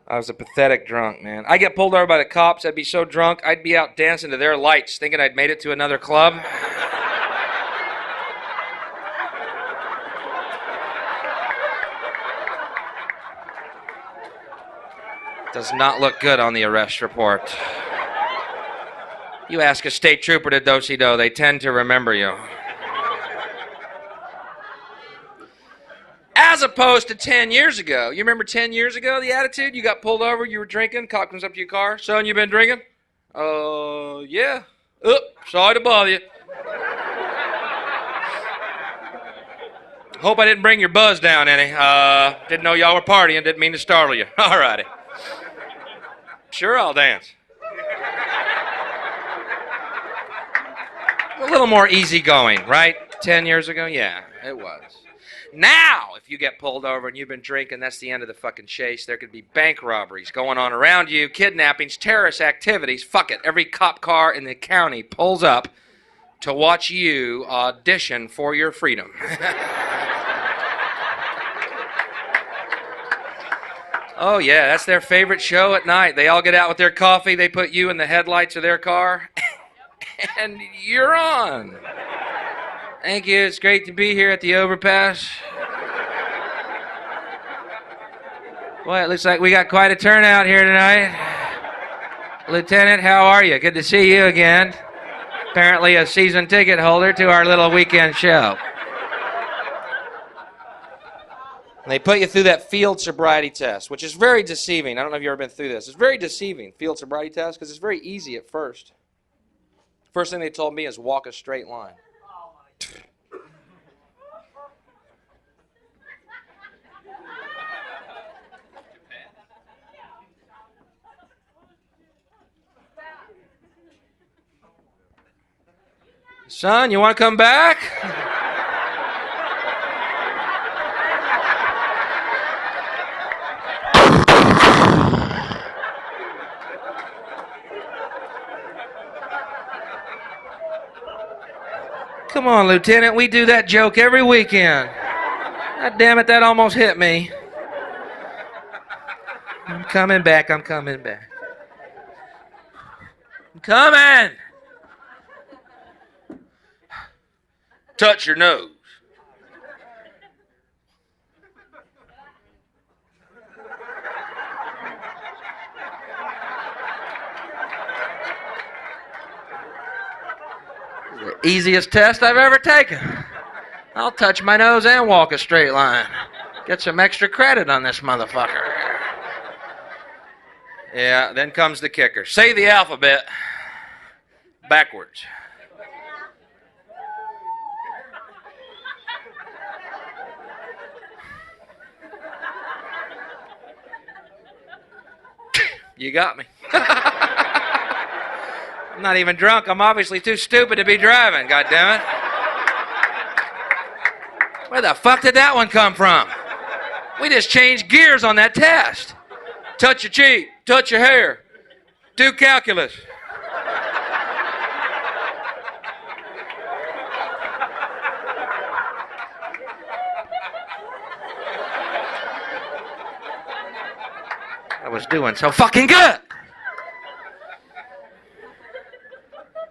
I was a pathetic drunk, man. I get pulled over by the cops. I'd be so drunk, I'd be out dancing to their lights, thinking I'd made it to another club. Does not look good on the arrest report. You ask a state trooper to do-si-do, they tend to remember you. As opposed to 10 years ago. You remember 10 years ago, the attitude? You got pulled over, you were drinking, cop comes up to your car. Son, you been drinking? Yeah. Sorry to bother you. Hope I didn't bring your buzz down any. Didn't know y'all were partying, didn't mean to startle you. All righty. Sure, I'll dance. A little more easygoing, right? 10 years ago? Yeah, it was. Now, if you get pulled over and you've been drinking, that's the end of the fucking chase. There could be bank robberies going on around you, kidnappings, terrorist activities. Fuck it. Every cop car in the county pulls up to watch you audition for your freedom. Oh, yeah, that's their favorite show at night. They all get out with their coffee. They put you in the headlights of their car. And you're on. Thank you. It's great to be here at the overpass. Well, it looks like we got quite a turnout here tonight. Lieutenant, how are you? Good to see you again. Apparently a season ticket holder to our little weekend show. They put you through that field sobriety test, which is very deceiving. I don't know if you've ever been through this. It's very deceiving, field sobriety test, because it's very easy at first. First thing they told me is walk a straight line. Son, you want to come back? Come on, Lieutenant, we do that joke every weekend. God damn it, that almost hit me. I'm coming back, I'm coming back. I'm coming! Touch your nose. The easiest test I've ever taken. I'll touch my nose and walk a straight line. Get some extra credit on this motherfucker. Yeah, then comes the kicker. Say the alphabet backwards. You got me. I'm not even drunk. I'm obviously too stupid to be driving, goddammit. Where the fuck did that one come from? We just changed gears on that test. Touch your cheek, touch your hair, do calculus. I was doing so fucking good.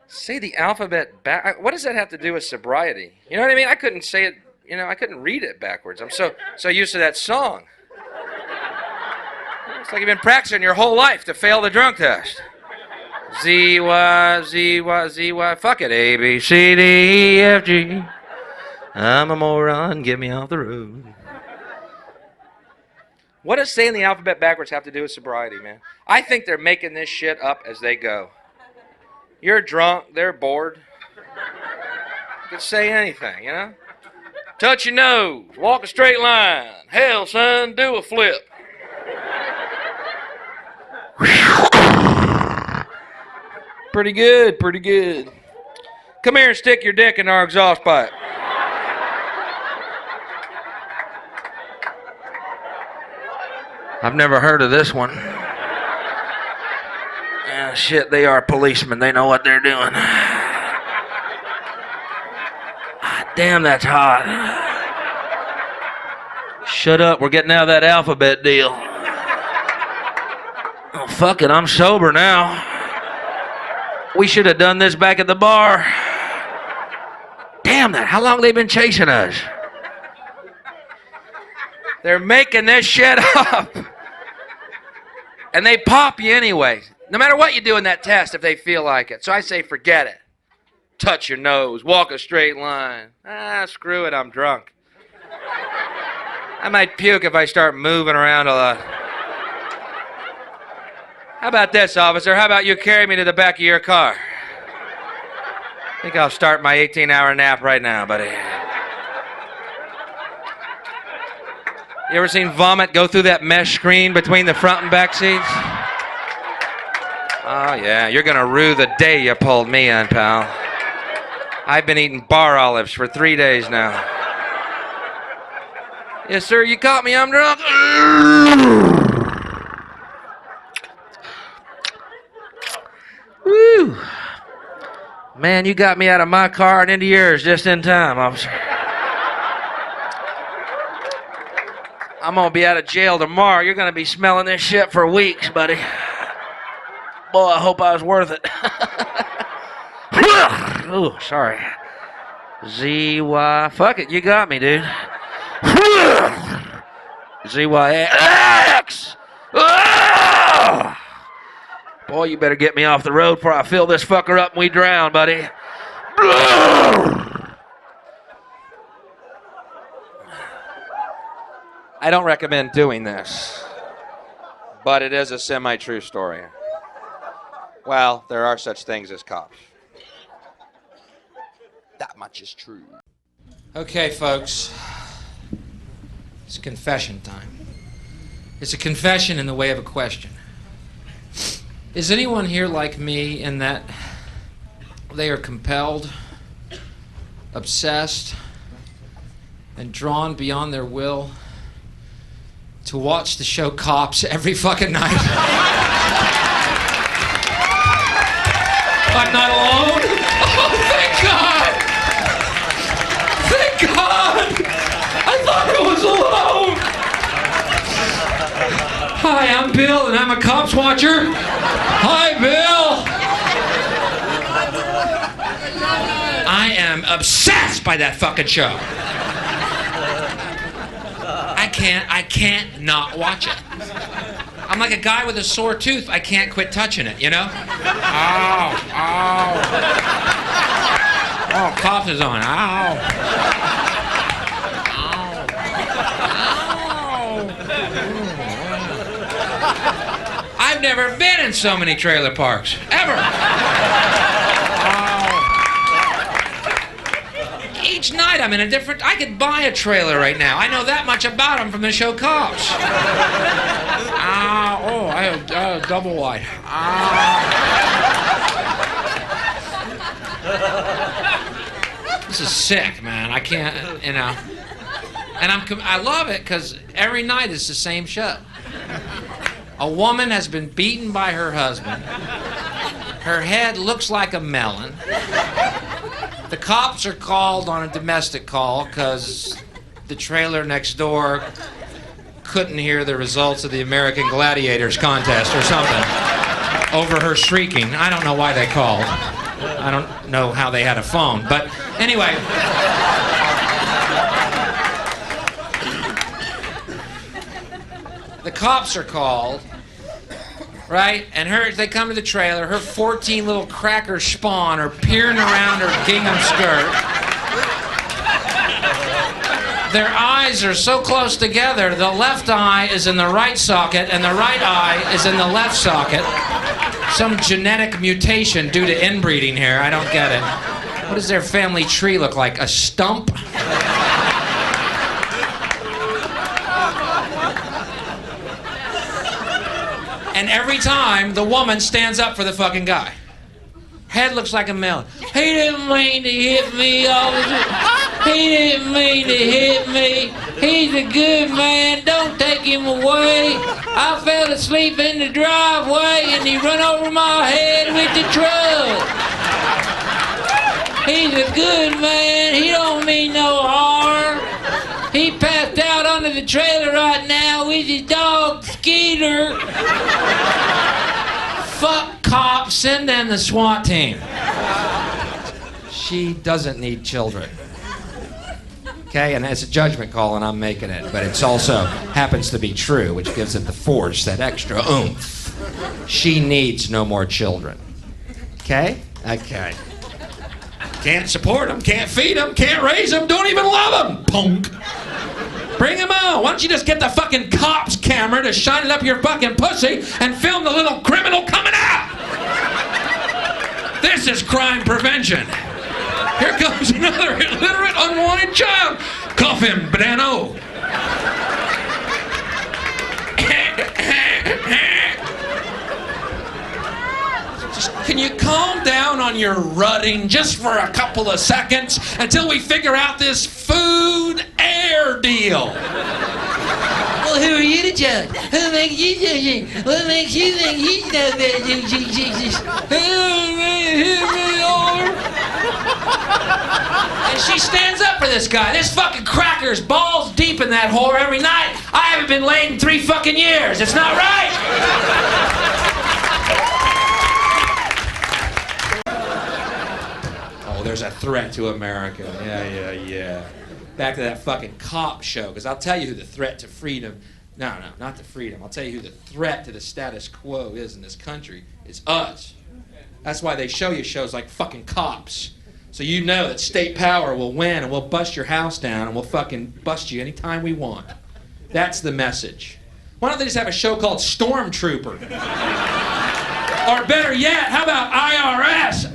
Say the alphabet back. What does that have to do with sobriety? You know what I mean? I couldn't say it, I couldn't read it backwards. I'm so used to that song. It's like you've been practicing your whole life to fail the drunk test. Z-Y, Z-Y, Z-Y, fuck it. A, B, C, D, E, F, G. I'm a moron, get me off the road. What does saying the alphabet backwards have to do with sobriety, man? I think they're making this shit up as they go. You're drunk, they're bored. You can say anything, Touch your nose, walk a straight line. Hell, son, do a flip. Pretty good, pretty good. Come here and stick your dick in our exhaust pipe. I've never heard of this one. Shit, they are policemen. They know what they're doing. Damn, that's hot. Shut up. We're getting out of that alphabet deal. Oh, fuck it, I'm sober now. We should have done this back at the bar. Damn that, how long have they been chasing us? They're making this shit up. And they pop you anyway. No matter what you do in that test if they feel like it. So I say forget it. Touch your nose, walk a straight line. Screw it, I'm drunk. I might puke if I start moving around a lot. How about this, officer? How about you carry me to the back of your car? I think I'll start my 18-hour nap right now, buddy. You ever seen vomit go through that mesh screen between the front and back seats? Oh, yeah. You're going to rue the day you pulled me in, pal. I've been eating bar olives for 3 days now. Yes, sir. You caught me. I'm drunk. Woo. Man, you got me out of my car and into yours just in time, officer. I'm going to be out of jail tomorrow. You're going to be smelling this shit for weeks, buddy. Boy, I hope I was worth it. Oh, sorry. ZY. Fuck it, you got me, dude. ZYX. Boy, you better get me off the road before I fill this fucker up and we drown, buddy. I don't recommend doing this, but it is a semi-true story. Well, there are such things as cops. That much is true. Okay, folks. It's confession time. It's a confession in the way of a question. Is anyone here like me in that they are compelled, obsessed, and drawn beyond their will to watch the show Cops every fucking night? I'm not alone? Oh, thank God! Thank God! I thought I was alone! Hi, I'm Bill, and I'm a Cops watcher. Hi, Bill! I am obsessed by that fucking show. I can't not watch it. I'm like a guy with a sore tooth. I can't quit touching it, you know? Ow, ow. Oh, Cops is on. Ow. Ow. Ow. I've never been in so many trailer parks. Ever. Each night I'm in a different... I could buy a trailer right now. I know that much about them from the show Cops. Oh, I have double wide. This is sick, man. I can't, you know. And I love it because every night it's the same show. A woman has been beaten by her husband. Her head looks like a melon. The cops are called on a domestic call because the trailer next door couldn't hear the results of the American Gladiators contest or something over her shrieking. I don't know why they called. I don't know how they had a phone. But anyway. The cops are called, right? And they come to the trailer. Her 14 little cracker spawn are peering around her gingham skirt. Their eyes are so close together, the left eye is in the right socket and the right eye is in the left socket. Some genetic mutation due to inbreeding here. I don't get it. What does their family tree look like? A stump? And every time, the woman stands up for the fucking guy. Head looks like a melon. He didn't mean to hit me, officer. He didn't mean to hit me. He's a good man. Don't take him away. I fell asleep in the driveway and he run over my head with the truck. He's a good man. He don't mean no harm. He passed out under the trailer right now with his dog, Skeeter. Fuck cops, send in the SWAT team. She doesn't need children. Okay, and it's a judgment call and I'm making it, but it's also happens to be true, which gives it the force, that extra oomph. She needs no more children. Okay? Okay. Can't support them, can't feed them, can't raise them, don't even love them, punk. Bring them on. Why don't you just get the fucking cop's camera to shine it up your fucking pussy and film the little criminal coming out? This is crime prevention. Here comes another illiterate, unwanted child. Cuff him, Brano. Can you calm down on your rutting just for a couple of seconds until we figure out this food air deal? Well, who are you to judge? Who makes you judge? What makes you think he's no better than Jesus? And she stands up for this guy. This fucking cracker's balls deep in that whore every night. I haven't been laid in 3 fucking years. It's not right. There's a threat to America. Yeah. Back to that fucking cop show, because I'll tell you who the threat to freedom, no, not to freedom. I'll tell you who the threat to the status quo is in this country. It's us. That's why they show you shows like fucking Cops. So you know that state power will win and we'll bust your house down and we'll fucking bust you anytime we want. That's the message. Why don't they just have a show called Stormtrooper? Or better yet, how about IRS?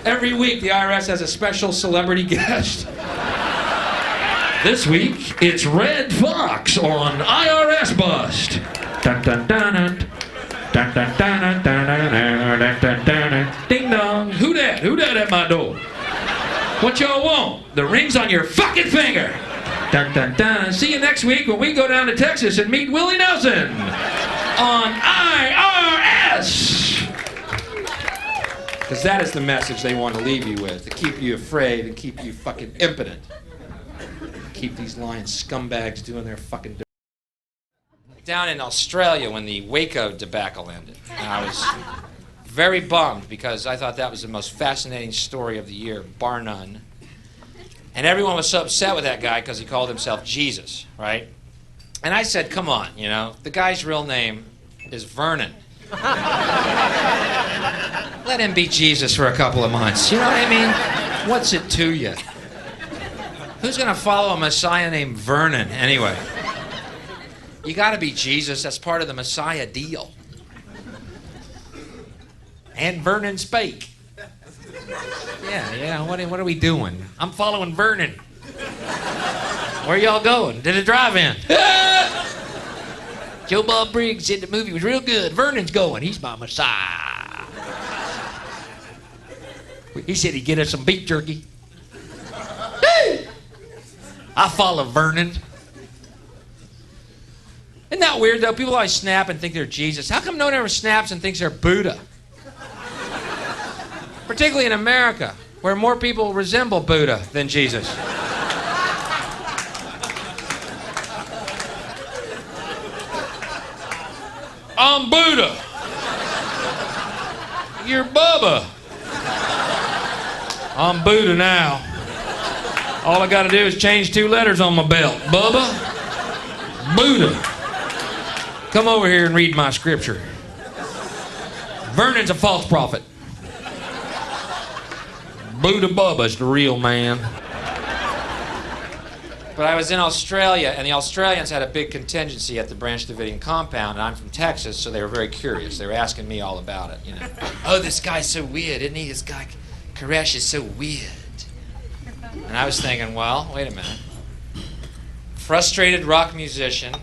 Every week, the IRS has a special celebrity guest. This week, it's Red Fox on IRS Bust. Dun, dun, dun, dun. Dun, dun, dun, dun, dun, dun, dun, dun. Ding dong. Who that? Who that at my door? What y'all want? The ring's on your fucking finger. Dun, dun, dun. See you next week when we go down to Texas and meet Willie Nelson on IRS. Because that is the message they want to leave you with, to keep you afraid and keep you fucking impotent. Keep these lying scumbags doing their fucking... Down in Australia when the Waco debacle ended, and I was very bummed because I thought that was the most fascinating story of the year, bar none. And everyone was so upset with that guy because he called himself Jesus, right? And I said, come on, you know, the guy's real name is Vernon. Let him be Jesus for a couple of months. You know what I mean? What's it to you? Who's going to follow a Messiah named Vernon anyway? You got to be Jesus. That's part of the Messiah deal. And Vernon spake. Yeah. What are we doing? I'm following Vernon. Where y'all going? To the drive-in. Joe Bob Briggs said the movie was real good. Vernon's going. He's my Messiah. He said he'd get us some beef jerky. I follow Vernon. Isn't that weird, though? People always snap and think they're Jesus. How come no one ever snaps and thinks they're Buddha? Particularly in America, where more people resemble Buddha than Jesus. I'm Buddha. You're Bubba. I'm Buddha now. All I gotta do is change 2 letters on my belt. Bubba, Buddha. Come over here and read my scripture. Vernon's a false prophet. Buddha Bubba's the real man. But I was in Australia, and the Australians had a big contingency at the Branch Davidian compound, and I'm from Texas, so they were very curious. They were asking me all about it, you know. Oh, this guy's so weird, isn't he? This guy, Koresh, is so weird. And I was thinking, well, wait a minute. Frustrated rock musician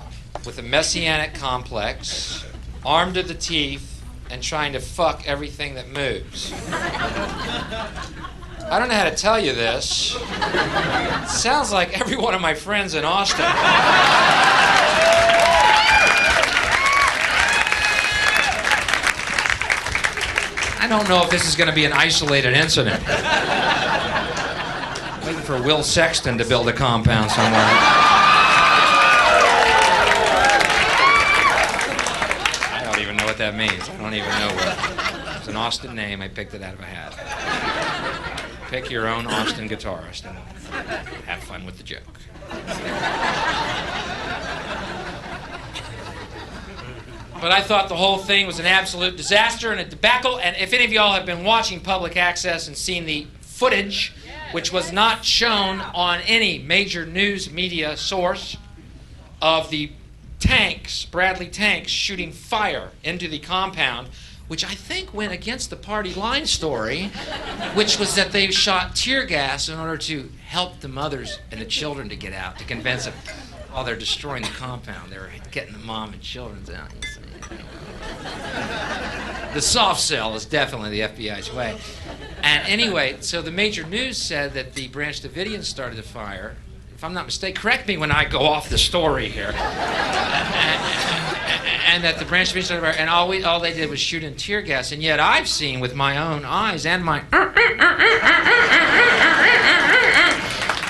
with a messianic complex, armed to the teeth, and trying to fuck everything that moves. I don't know how to tell you this. It sounds like every one of my friends in Austin. I don't know if this is going to be an isolated incident. Waiting for Will Sexton to build a compound somewhere. I don't even know what that means. I don't even know what. It's an Austin name. I picked it out of a hat. Pick your own Austin guitarist and have fun with the joke. But I thought the whole thing was an absolute disaster and a debacle. And if any of y'all have been watching public access and seen the footage, which was not shown on any major news media source, of the tanks, Bradley tanks, shooting fire into the compound, which I think went against the party line story, which was that they shot tear gas in order to help the mothers and the children to get out, to convince them while they're destroying the compound. They were getting the mom and children out. The soft sell is definitely the FBI's way. And anyway, so the major news said that the Branch Davidians started the fire. If I'm not mistaken, correct me when I go off the story here. And that the Branch Davidians started the fire, and all they did was shoot in tear gas. And yet I've seen with my own eyes and my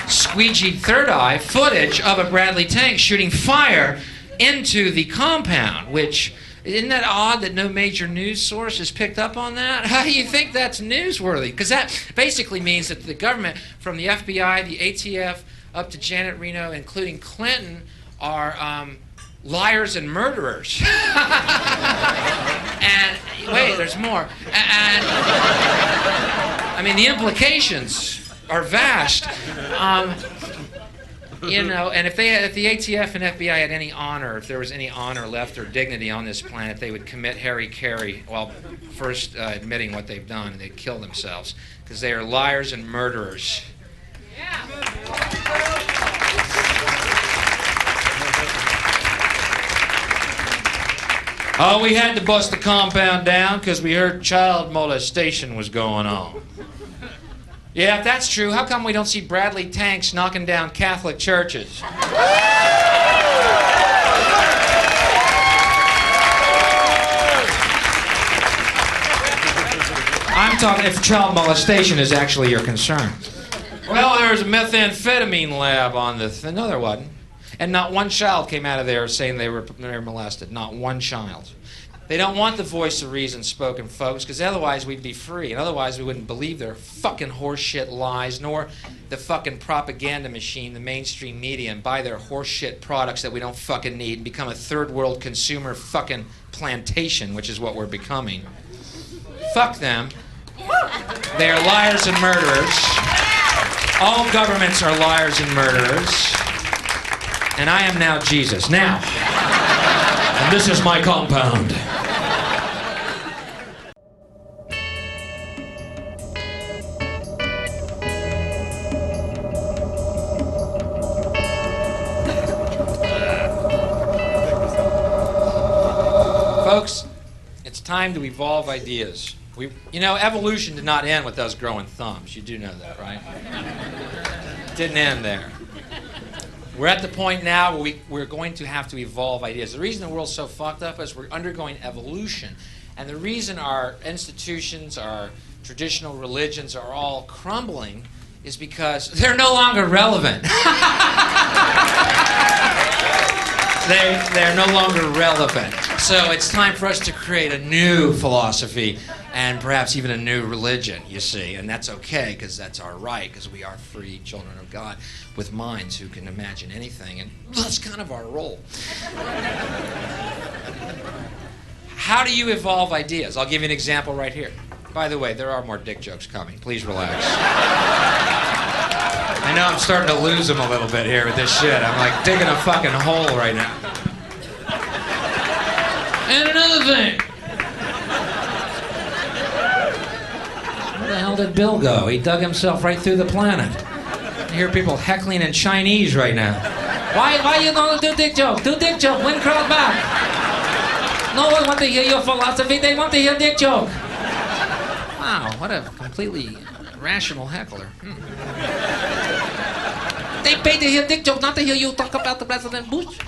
squeegee third eye footage of a Bradley tank shooting fire into the compound, which... Isn't that odd that no major news source has picked up on that? How do you think that's newsworthy? Because that basically means that the government, from the FBI, the ATF, up to Janet Reno, including Clinton, are liars and murderers. And wait, there's more. And I mean, the implications are vast. You know, and if the ATF and FBI had any honor, if there was any honor left or dignity on this planet, they would commit Harry-Carry while first admitting what they've done, and they'd kill themselves, because they are liars and murderers. Yeah. Oh, we had to bust the compound down because we heard child molestation was going on. Yeah, if that's true, how come we don't see Bradley tanks knocking down Catholic churches? I'm talking if child molestation is actually your concern. Well, there was a methamphetamine lab on this. No, there wasn't. And not one child came out of there saying they were molested. Not one child. They don't want the voice of reason spoken, folks, because otherwise we'd be free, and otherwise we wouldn't believe their fucking horseshit lies, nor the fucking propaganda machine, the mainstream media, and buy their horseshit products that we don't fucking need and become a third world consumer fucking plantation, which is what we're becoming. Fuck them. They are liars and murderers. All governments are liars and murderers. And I am now Jesus. Now. And this is my compound. Folks, it's time to evolve ideas. You know, evolution did not end with us growing thumbs. You do know that, right? It didn't end there. We're at the point now where we're going to have to evolve ideas. The reason the world's so fucked up is we're undergoing evolution. And the reason our institutions, our traditional religions are all crumbling is because they're no longer relevant. They're no longer relevant. So it's time for us to create a new philosophy and perhaps even a new religion, you see. And that's okay, because that's our right, because we are free children of God with minds who can imagine anything. And that's kind of our role. How do you evolve ideas? I'll give you an example right here. By the way, there are more dick jokes coming. Please relax. I know I'm starting to lose them a little bit here with this shit. I'm like digging a fucking hole right now. And another thing. Where the hell did Bill go? He dug himself right through the planet. I hear people heckling in Chinese right now. Why you don't do dick joke? Do dick joke. Win crowd back. No one wants to hear your philosophy. They want to hear dick joke. Wow, what a completely rational heckler. They pay to hear dick joke, not to hear you talk about the President Bush.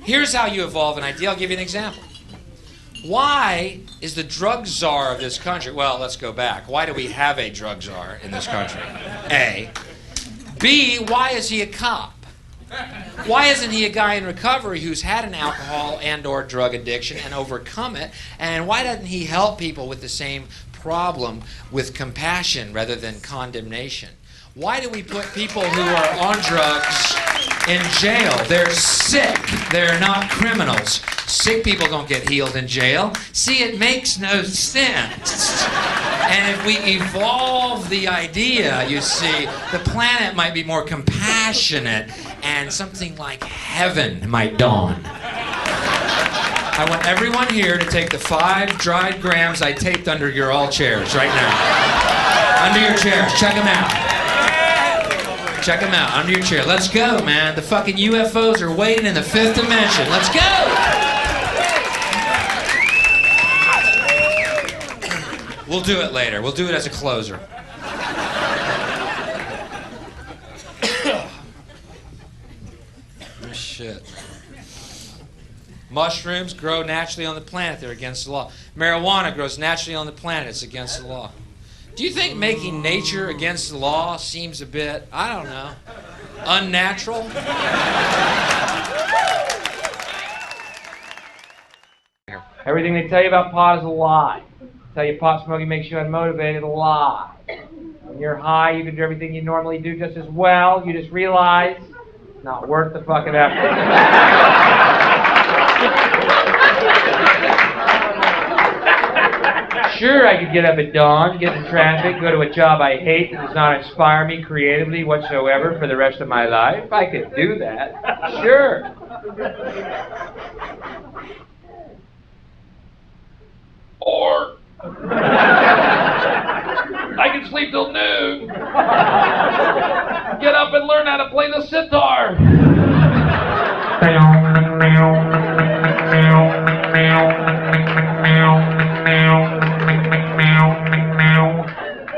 Here's how you evolve an idea. I'll give you an example. Why is the drug czar of this country... Well, let's go back. Why do we have a drug czar in this country? A. B, why is he a cop? Why isn't he a guy in recovery who's had an alcohol and or drug addiction and overcome it? And why doesn't he help people with the same problem with compassion rather than condemnation? Why do we put people who are on drugs in jail? They're sick. They're not criminals. Sick people don't get healed in jail. See, it makes no sense. And if we evolve the idea, you see, the planet might be more compassionate and something like heaven might dawn. I want everyone here to take the 5 dried grams I taped under your all chairs right now. Under your chairs. Check them out. Check them out. Under your chair. Let's go, man. The fucking UFOs are waiting in the 5th dimension. Let's go! We'll do it later. We'll do it as a closer. Oh, shit. Mushrooms grow naturally on the planet. They're against the law. Marijuana grows naturally on the planet. It's against the law. Do you think making nature against the law seems a bit, I don't know, unnatural? Everything they tell you about pot is a lie. Tell you pot smoking makes you unmotivated, a lie. When you're high, you can do everything you normally do just as well. You just realize it's not worth the fucking effort. Sure, I could get up at dawn, get in traffic, go to a job I hate that does not inspire me creatively whatsoever for the rest of my life. I could do that. Sure. Or I can sleep till noon. Get up and learn how to play the sitar.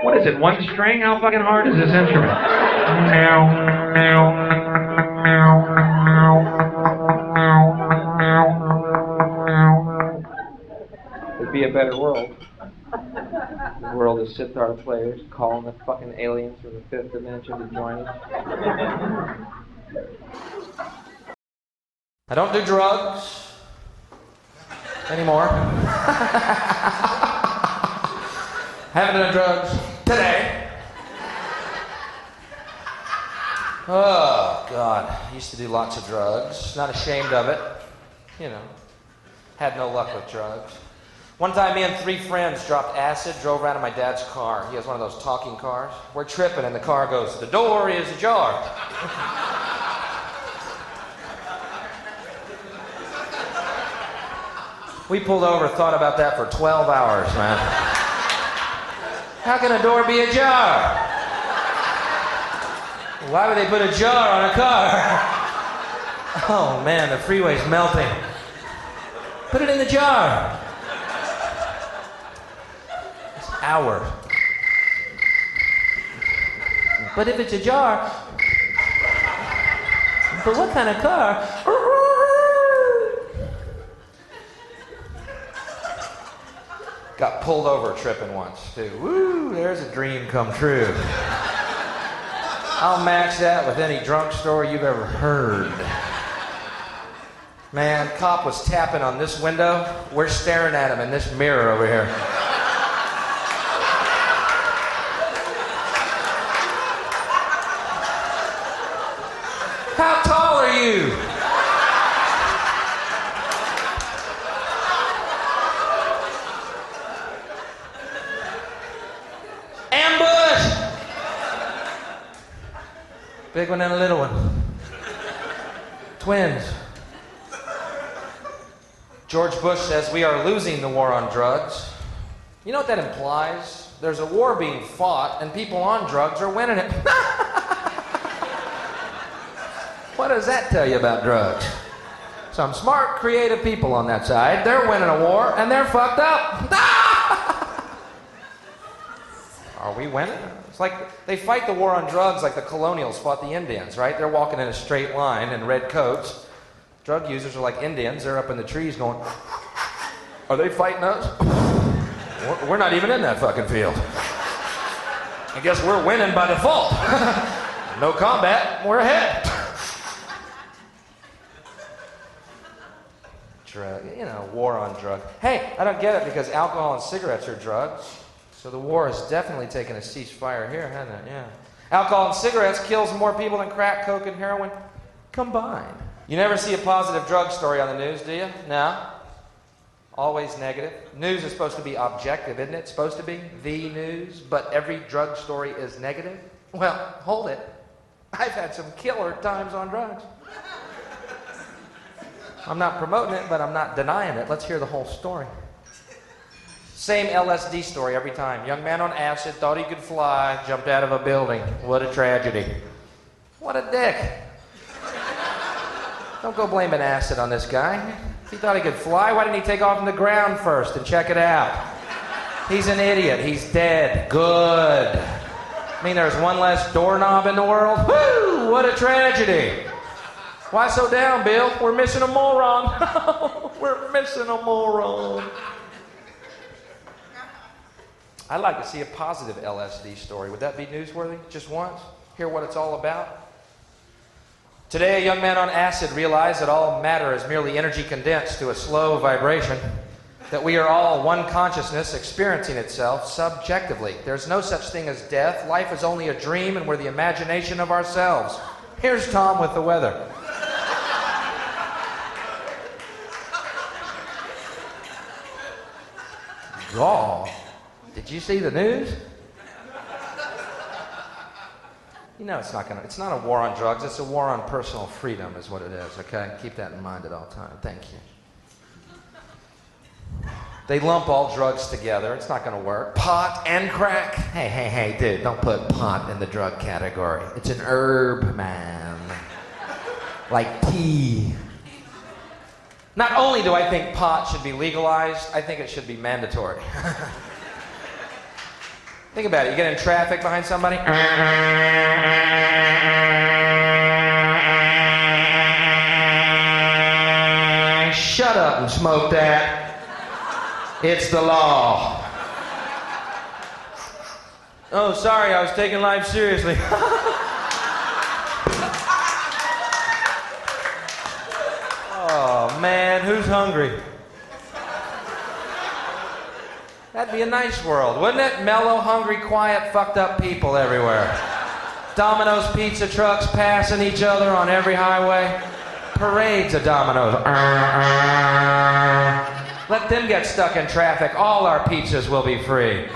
What is it, one string? How fucking hard is this instrument? It'd be a better world. The world of sitar players calling the fucking aliens from the 5th dimension to join us. I don't do drugs anymore. Haven't done drugs today. Oh, God. I used to do lots of drugs. Not ashamed of it. You know. Had no luck with drugs. One time, me and 3 friends dropped acid, drove around in my dad's car. He has one of those talking cars. We're tripping, and the car goes, "The door is ajar." We pulled over, thought about that for 12 hours, man. How can a door be ajar? Why would they put a jar on a car? Oh, man, the freeway's melting. Put it in the jar. It's hours. But if it's a jar, but what kind of car? Got pulled over tripping once, too. Woo, there's a dream come true. I'll match that with any drunk story you've ever heard. Man, cop was tapping on this window. We're staring at him in this mirror over here. How tall are you? Big one and a little one. Twins. George Bush says we are losing the war on drugs. You know what that implies? There's a war being fought and people on drugs are winning it. What does that tell you about drugs? Some smart, creative people on that side. They're winning a war and they're fucked up. Are we winning? It's like they fight the war on drugs like the colonials fought the Indians, right? They're walking in a straight line in red coats. Drug users are like Indians. They're up in the trees going, are they fighting us? We're not even in that fucking field. I guess we're winning by default. No combat, we're ahead. drug. You know, war on drugs. Hey, I don't get it because alcohol and cigarettes are drugs. So the war has definitely taken a ceasefire here, hasn't it? Yeah. Alcohol and cigarettes kills more people than crack, coke, and heroin combined. You never see a positive drug story on the news, do you? No. Always negative. News is supposed to be objective, isn't it? It's supposed to be the news, but every drug story is negative? Well, hold it. I've had some killer times on drugs. I'm not promoting it, but I'm not denying it. Let's hear the whole story. Same LSD story every time. Young man on acid, thought he could fly, jumped out of a building. What a tragedy. What a dick. Don't go blaming acid on this guy. If he thought he could fly, why didn't he take off from the ground first and check it out? He's an idiot. He's dead. Good. I mean, there's one less doorknob in the world. Woo! What a tragedy. Why so down, Bill? We're missing a moron. We're missing a moron. I'd like to see a positive LSD story. Would that be newsworthy? Just once? Hear what it's all about? Today, a young man on acid realized that all matter is merely energy condensed to a slow vibration, that we are all one consciousness experiencing itself subjectively. There's no such thing as death. Life is only a dream, and we're the imagination of ourselves. Here's Tom with the weather. God, did you see the news? You know it's not a war on drugs, it's a war on personal freedom is what it is, okay? Keep that in mind at all times. Thank you. They lump all drugs together. It's not going to work. Pot and crack. Hey, dude, don't put pot in the drug category. It's an herb, man. Like tea. Not only do I think pot should be legalized, I think it should be mandatory. Think about it. You get in traffic behind somebody. Shut up and smoke that. It's the law. Oh, sorry, I was taking life seriously. Oh, man, who's hungry? That'd be a nice world, wouldn't it? Mellow, hungry, quiet, fucked up people everywhere. Domino's pizza trucks passing each other on every highway. Parades of Domino's. Let them get stuck in traffic. All our pizzas will be free.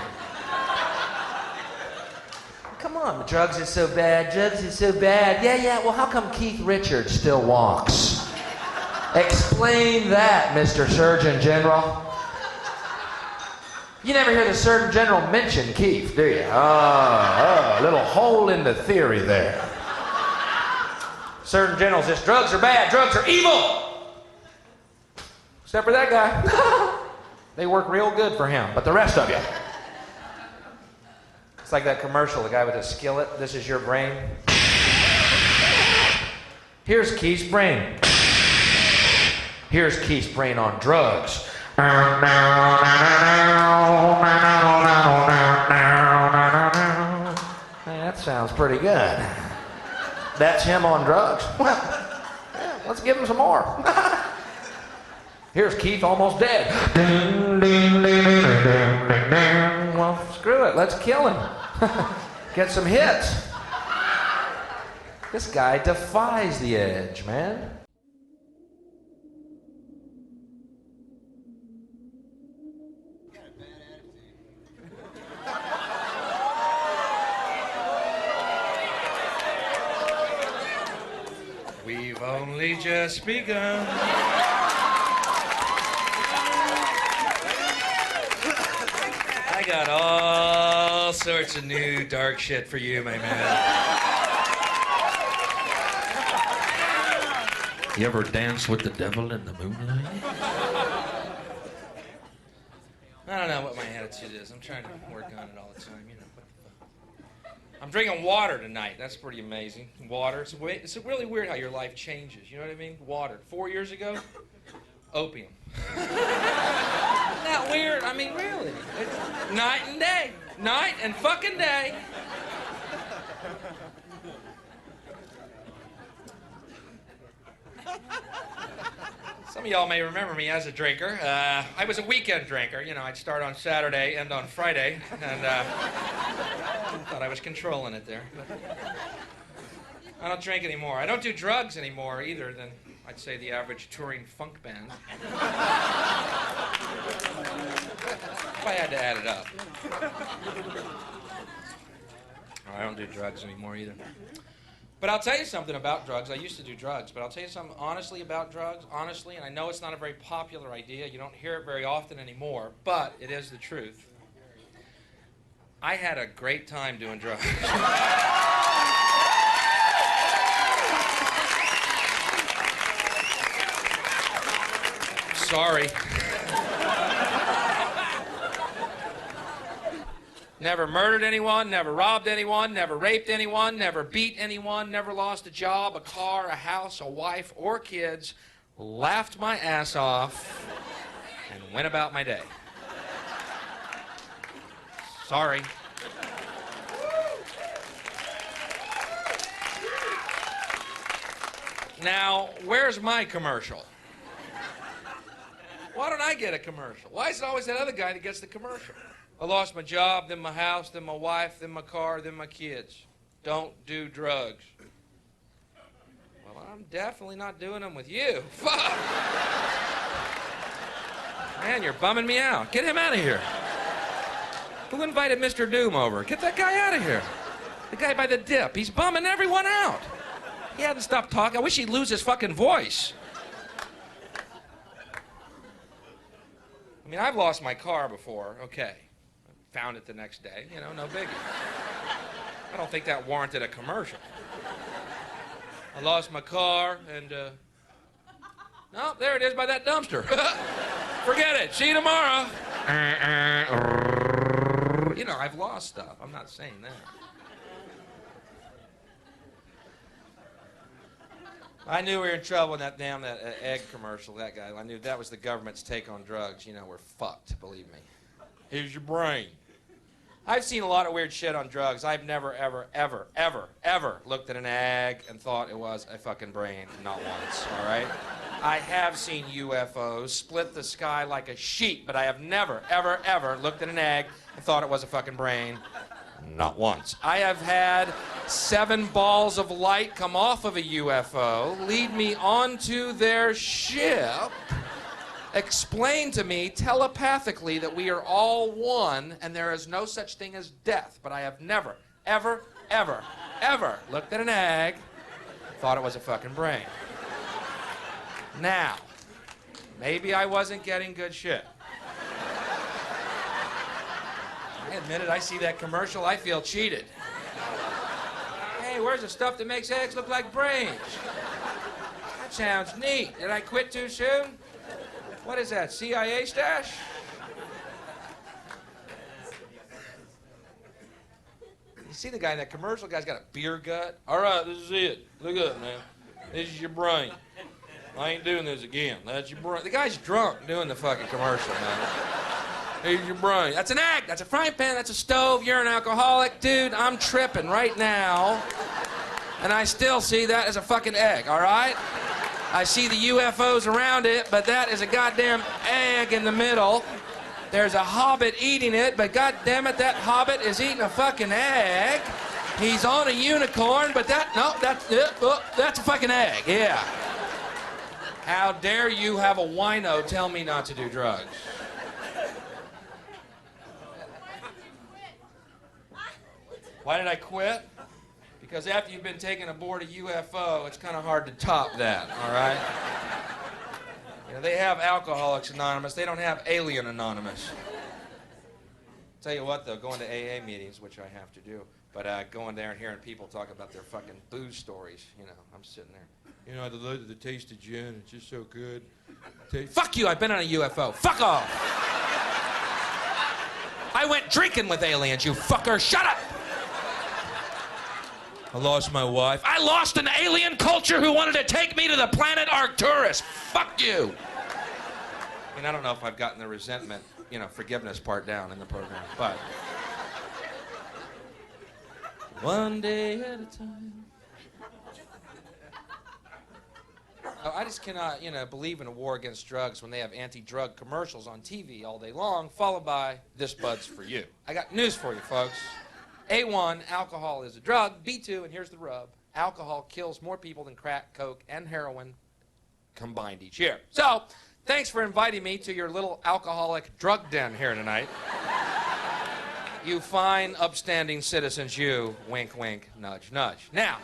Come on, drugs are so bad. Drugs are so bad. Yeah. Well, how come Keith Richards still walks? Explain that, Mr. Surgeon General. You never hear the Surgeon General mention Keith, do you? A little hole in the theory there. Surgeon General says drugs are bad, drugs are evil. Except for that guy. They work real good for him, but the rest of you. It's like that commercial, the guy with the skillet. This is your brain. Here's Keith's brain. Here's Keith's brain on drugs. That sounds pretty good. That's him on drugs. Well, yeah, let's give him some more. Here's Keith almost dead. Well, screw it. Let's kill him. Get some hits. This guy defies the edge, man. We've only just begun. I got all sorts of new dark shit for you, my man. You ever dance with the devil in the moonlight? I don't know what my attitude is. I'm trying to work on it all the time, you know. What the fuck? I'm drinking water tonight. That's pretty amazing. Water. It's really weird how your life changes. You know what I mean? Water. 4 years ago, opium. Isn't that weird? I mean, really. It's night and day. Night and fucking day. Some of y'all may remember me as a drinker. I was a weekend drinker. You know, I'd start on Saturday, end on Friday, and thought I was controlling it there. But I don't drink anymore. I don't do drugs anymore either than, I'd say, the average touring funk band. If I had to add it up. I don't do drugs anymore either. But I'll tell you something about drugs. I used to do drugs, but I'll tell you something honestly about drugs, honestly, and I know it's not a very popular idea. You don't hear it very often anymore, but it is the truth. I had a great time doing drugs. Sorry. Never murdered anyone, never robbed anyone, never raped anyone, never beat anyone, never lost a job, a car, a house, a wife, or kids. Laughed my ass off and went about my day. Sorry. Now, where's my commercial? Why don't I get a commercial? Why is it always that other guy that gets the commercial? I lost my job, then my house, then my wife, then my car, then my kids. Don't do drugs. Well, I'm definitely not doing them with you. Fuck! Man, you're bumming me out. Get him out of here. Who invited Mr. Doom over? Get that guy out of here. The guy by the dip. He's bumming everyone out. He hadn't stopped talking. I wish he'd lose his fucking voice. I mean, I've lost my car before. Okay. Found it the next day, you know, no biggie. I don't think that warranted a commercial. I lost my car and, no, there it is by that dumpster. Forget it, see you tomorrow. You know, I've lost stuff, I'm not saying that. I knew we were in trouble in that damn egg commercial, that guy. I knew that was the government's take on drugs. You know, we're fucked, believe me. Here's your brain. I've seen a lot of weird shit on drugs. I've never, ever, ever, ever, ever looked at an egg and thought it was a fucking brain. Not once, all right? I have seen UFOs split the sky like a sheet, but I have never, ever, ever looked at an egg and thought it was a fucking brain. Not once. I have had 7 balls of light come off of a UFO, lead me onto their ship, explain to me telepathically that we are all one and there is no such thing as death. But I have never, ever, ever, ever looked at an egg, thought it was a fucking brain. Now, maybe I wasn't getting good shit. I admit it, I see that commercial, I feel cheated. Hey, where's the stuff that makes eggs look like brains? That sounds neat. Did I quit too soon? What is that, CIA stash? You see the guy in that commercial? The guy's got a beer gut. All right, this is it. Look up, man. This is your brain. I ain't doing this again. That's your brain. The guy's drunk doing the fucking commercial, man. Here's your brain. That's an egg. That's a frying pan. That's a stove. You're an alcoholic. Dude, I'm tripping right now. And I still see that as a fucking egg, all right? I see the UFOs around it, but that is a goddamn egg in the middle. There's a hobbit eating it, but goddamn it, that hobbit is eating a fucking egg. He's on a unicorn, but that's a fucking egg, yeah. How dare you have a wino tell me not to do drugs? Why did I quit? Because after you've been taken aboard a UFO, it's kind of hard to top that, all right? You know, they have Alcoholics Anonymous. They don't have Alien Anonymous. Tell you what, though, going to AA meetings, which I have to do, but going there and hearing people talk about their fucking booze stories, you know, I'm sitting there. You know, the taste of gin, it's just so good. Fuck you, I've been on a UFO. Fuck off! I went drinking with aliens, you fucker. Shut up! I lost my wife. I lost an alien culture who wanted to take me to the planet Arcturus. Fuck you. I mean, I don't know if I've gotten the resentment, you know, forgiveness part down in the program, but one day at a time. I just cannot, believe in a war against drugs when they have anti-drug commercials on TV all day long, followed by "This bud's for you." I got news for you, folks. A1, alcohol is a drug. B2, and here's the rub, alcohol kills more people than crack, coke, and heroin combined each year. So, thanks for inviting me to your little alcoholic drug den here tonight. You fine, upstanding citizens, you. Wink, wink, nudge, nudge. Now,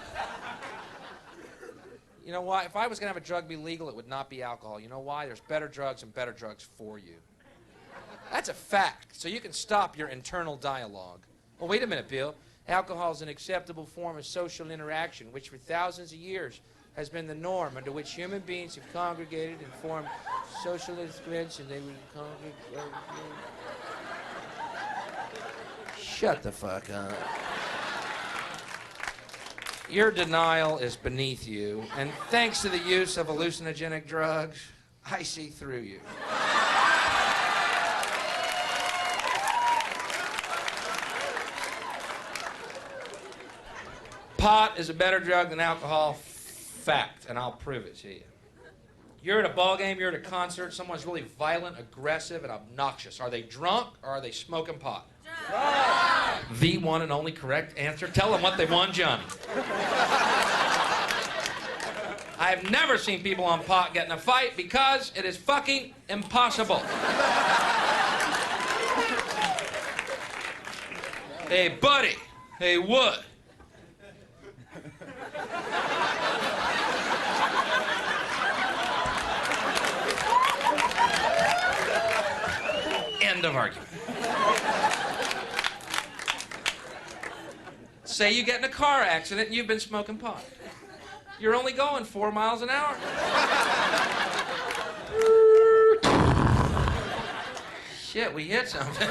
you know why? If I was going to have a drug be legal, it would not be alcohol. You know why? There's better drugs and better drugs for you. That's a fact. So you can stop your internal dialogue. Well, wait a minute, Bill. Alcohol is an acceptable form of social interaction, which for thousands of years has been the norm under which human beings have congregated and formed socialist groups, and they would congregate. Shut the fuck up. Your denial is beneath you, and thanks to the use of hallucinogenic drugs, I see through you. Pot is a better drug than alcohol, fact, and I'll prove it to you. You're at a ball game, you're at a concert, someone's really violent, aggressive, and obnoxious. Are they drunk or are they smoking pot? Drunk. The one and only correct answer. Tell them what they won, Johnny. I've never seen people on pot get in a fight because it is fucking impossible. Hey, buddy. Hey, Wood. End of argument. Say you get in a car accident and you've been smoking pot. You're only going 4 miles an hour. Shit, we hit something.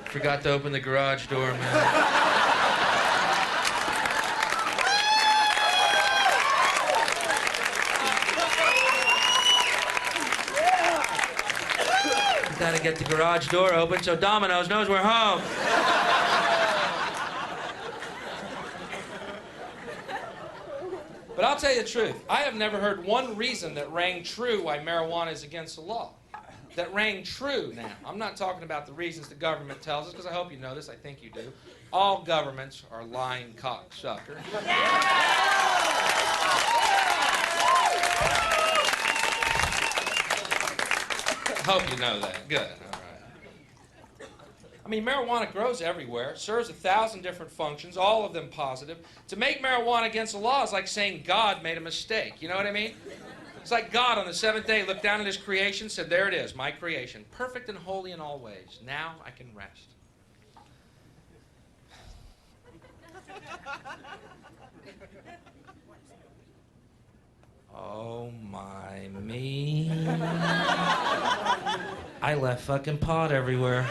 Forgot to open the garage door, man. Gotta get the garage door open so Domino's knows we're home. But I'll tell you the truth. I have never heard one reason that rang true why marijuana is against the law. That rang true now. I'm not talking about the reasons the government tells us, because I hope you know this. I think you do. All governments are lying cocksuckers. Hope you know that. Good. All right. I mean, marijuana grows everywhere, serves 1,000 different functions, all of them positive. To make marijuana against the law is like saying God made a mistake. You know what I mean? It's like God on the seventh day looked down at his creation, said, there it is, my creation, perfect and holy in all ways. Now I can rest. Oh my me. I left fucking pot everywhere.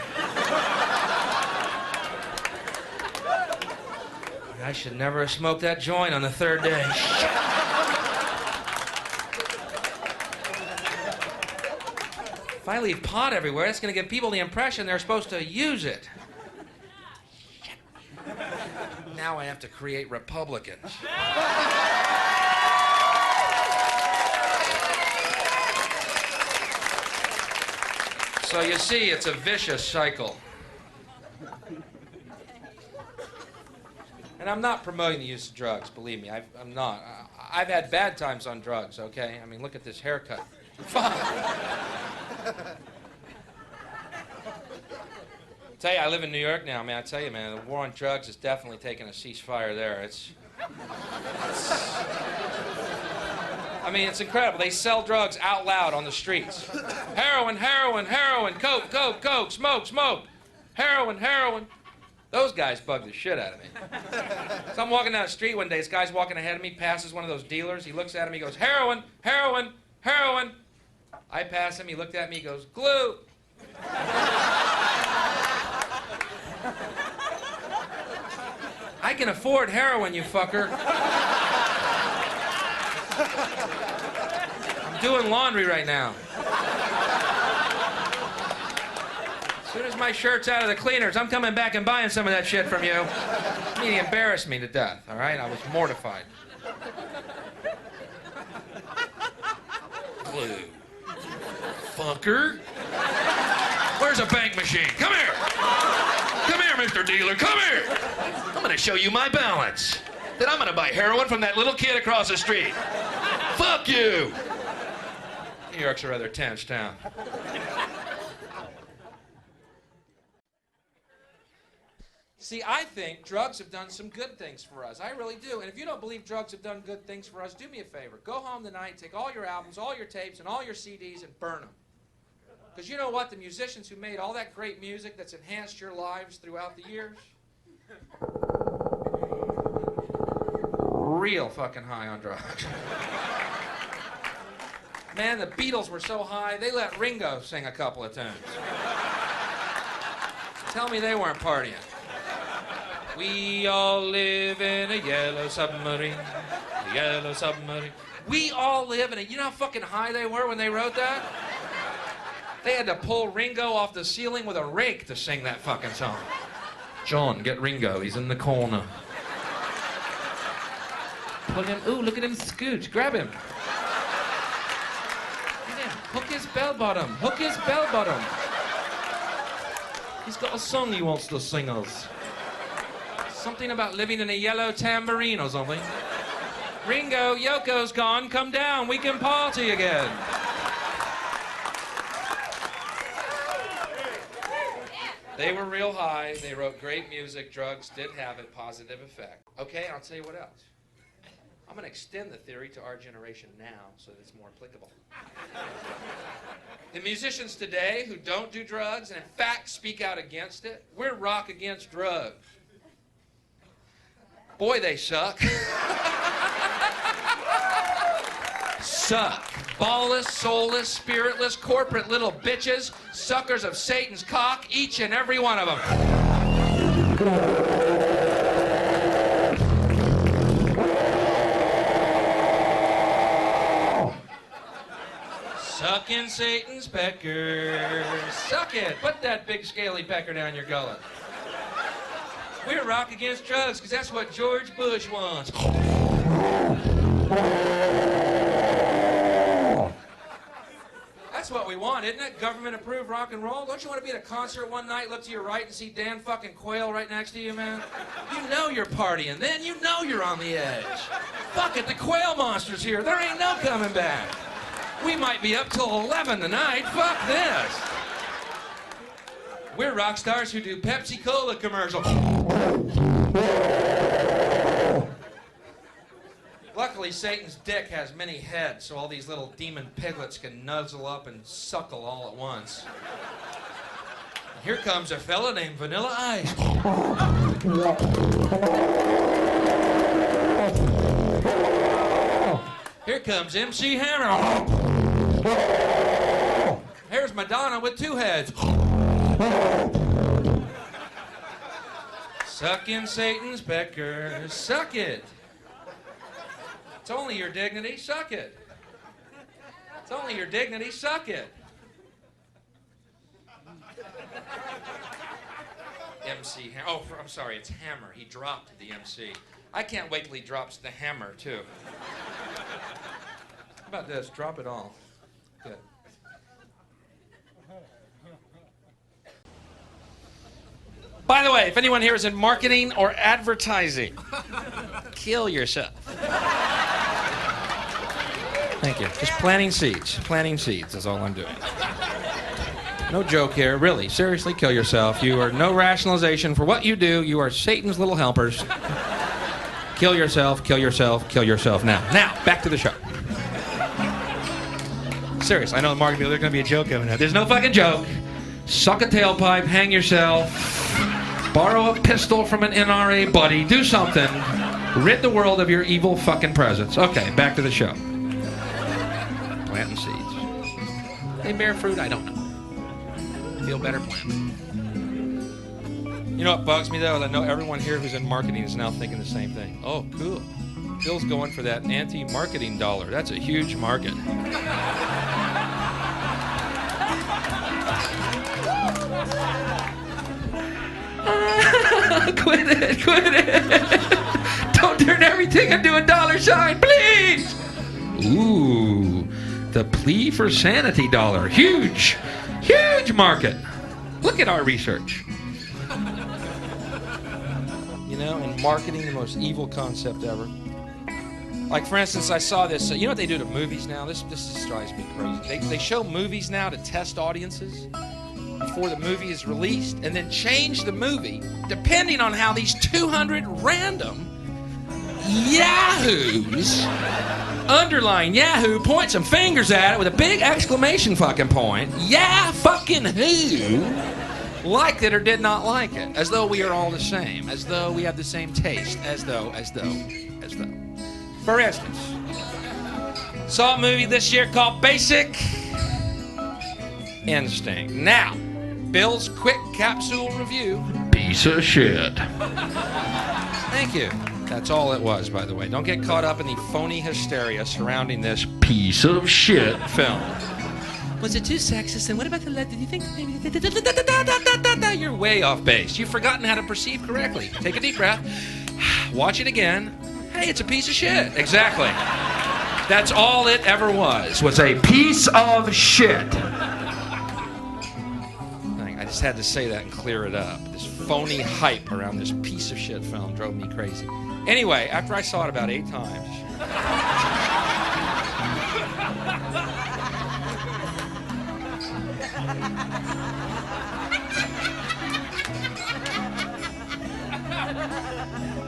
I should never have smoked that joint on the third day. If I leave pot everywhere, that's going to give people the impression they're supposed to use it. Now I have to create Republicans. So you see, it's a vicious cycle. And I'm not promoting the use of drugs, believe me. I'm not. I've had bad times on drugs, okay? I mean, look at this haircut. Tell you, I live in New York now, man. I tell you, man, the war on drugs is definitely taking a ceasefire there. I mean, it's incredible. They sell drugs out loud on the streets. Heroin, heroin, heroin, coke, coke, coke, smoke, smoke. Heroin, heroin. Those guys bug the shit out of me. So I'm walking down the street one day. This guy's walking ahead of me, passes one of those dealers. He looks at him, he goes, heroin, heroin, heroin. I pass him, he looked at me, he goes, glue. I can afford heroin, you fucker. I'm doing laundry right now. As soon as my shirt's out of the cleaners, I'm coming back and buying some of that shit from you. I mean, he embarrassed me to death, all right? I was mortified. Glue. Fucker. Where's a bank machine? Come here. Come here, Mr. Dealer. Come here. I'm going to show you my balance. Then I'm going to buy heroin from that little kid across the street. Fuck you. New York's a rather tense town. See, I think drugs have done some good things for us. I really do. And if you don't believe drugs have done good things for us, do me a favor. Go home tonight, take all your albums, all your tapes, and all your CDs and burn them. Because you know what? The musicians who made all that great music that's enhanced your lives throughout the years, real fucking high on drugs. Man, the Beatles were so high, they let Ringo sing a couple of tunes. Tell me they weren't partying. We all live in a yellow submarine, a yellow submarine. We all live in a... You know how fucking high they were when they wrote that? They had to pull Ringo off the ceiling with a rake to sing that fucking song. John, get Ringo. He's in the corner. Pull him... Ooh, look at him scooch. Grab him. Get him. Hook his bell bottom. Hook his bell bottom. He's got a song he wants to sing us. Something about living in a yellow tambourine or something. Ringo, Yoko's gone. Come down. We can party again. They were real high. They wrote great music. Drugs did have a positive effect. Okay, I'll tell you what else. I'm going to extend the theory to our generation now so that it's more applicable. The musicians today who don't do drugs and in fact speak out against it, we're rock against drugs. Boy, they suck. Suck. Ballless, soulless, spiritless, corporate little bitches, suckers of Satan's cock, each and every one of them. Sucking Satan's pecker. Suck it. Put that big scaly pecker down your gullet. We're rock against drugs because that's what George Bush wants. That's what we want, isn't it? Government-approved rock and roll. Don't you want to be at a concert one night, look to your right, and see Dan fucking Quayle right next to you, man? You know you're partying. Then you know you're on the edge. Fuck it, the Quayle Monster's here. There ain't no coming back. We might be up till 11 tonight. Fuck this. We're rock stars who do Pepsi-Cola commercials. Luckily, Satan's dick has many heads, so all these little demon piglets can nuzzle up and suckle all at once. And here comes a fella named Vanilla Ice. Here comes MC Hammer. Here's Madonna with two heads. Sucking Satan's pecker. Suck it. It's only your dignity. Suck it. It's only your dignity. Suck it. MC Hammer. Oh, I'm sorry. It's Hammer. He dropped the MC. I can't wait till he drops the hammer, too. How about this? Drop it all. Good. By the way, if anyone here is in marketing or advertising, kill yourself. Thank you. Just planting seeds. Planting seeds is all I'm doing. No joke here. Really, seriously, kill yourself. You are no rationalization for what you do. You are Satan's little helpers. Kill yourself, kill yourself, kill yourself now. Now, back to the show. Seriously, I know the marketing people, there's going to be a joke coming out. There's no fucking joke. Suck a tailpipe, hang yourself, borrow a pistol from an NRA buddy, do something. Rid the world of your evil fucking presence. Okay, back to the show. Planting seeds. They bear fruit? I don't know. Feel better planting. You know what bugs me though? I know everyone here who's in marketing is now thinking the same thing. Oh, cool. Bill's going for that anti-marketing dollar. That's a huge market. Quit it. Don't turn everything into a dollar sign, please. Ooh, the plea for sanity dollar. Huge, huge market. Look at our research. You know, and marketing, the most evil concept ever. Like, for instance, I saw this. You know what they do to movies now? This just drives me crazy. They show movies now to test audiences before the movie is released, and then change the movie depending on how these 200 random yahoos, underline Yahoo, point some fingers at it with a big exclamation fucking point. Yeah, fucking who liked it or did not like it, as though we are all the same, as though we have the same taste, as though. For instance, saw a movie this year called Basic Instinct. Now, Bill's quick capsule review. Piece of shit. Thank you. That's all it was, by the way. Don't get caught up in the phony hysteria surrounding this Piece of shit. film. Was it too sexist? And what about the lead? Did you think maybe... You're way off base. You've forgotten how to perceive correctly. Take a deep breath. Watch it again. Hey, it's a piece of shit. Exactly. That's all it ever was A piece of shit. I just had to say that and clear it up. This phony hype around this piece of shit film drove me crazy. Anyway, after I saw it about 8 times...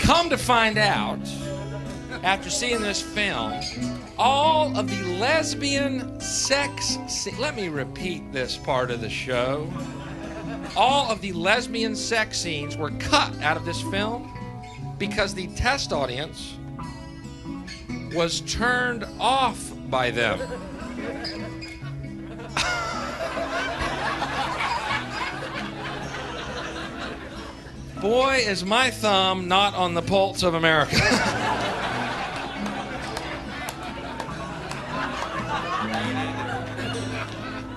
Come to find out, after seeing this film, all of the lesbian sex let me repeat this part of the show. All of the lesbian sex scenes were cut out of this film because the test audience was turned off by them. Boy, is my thumb not on the pulse of America.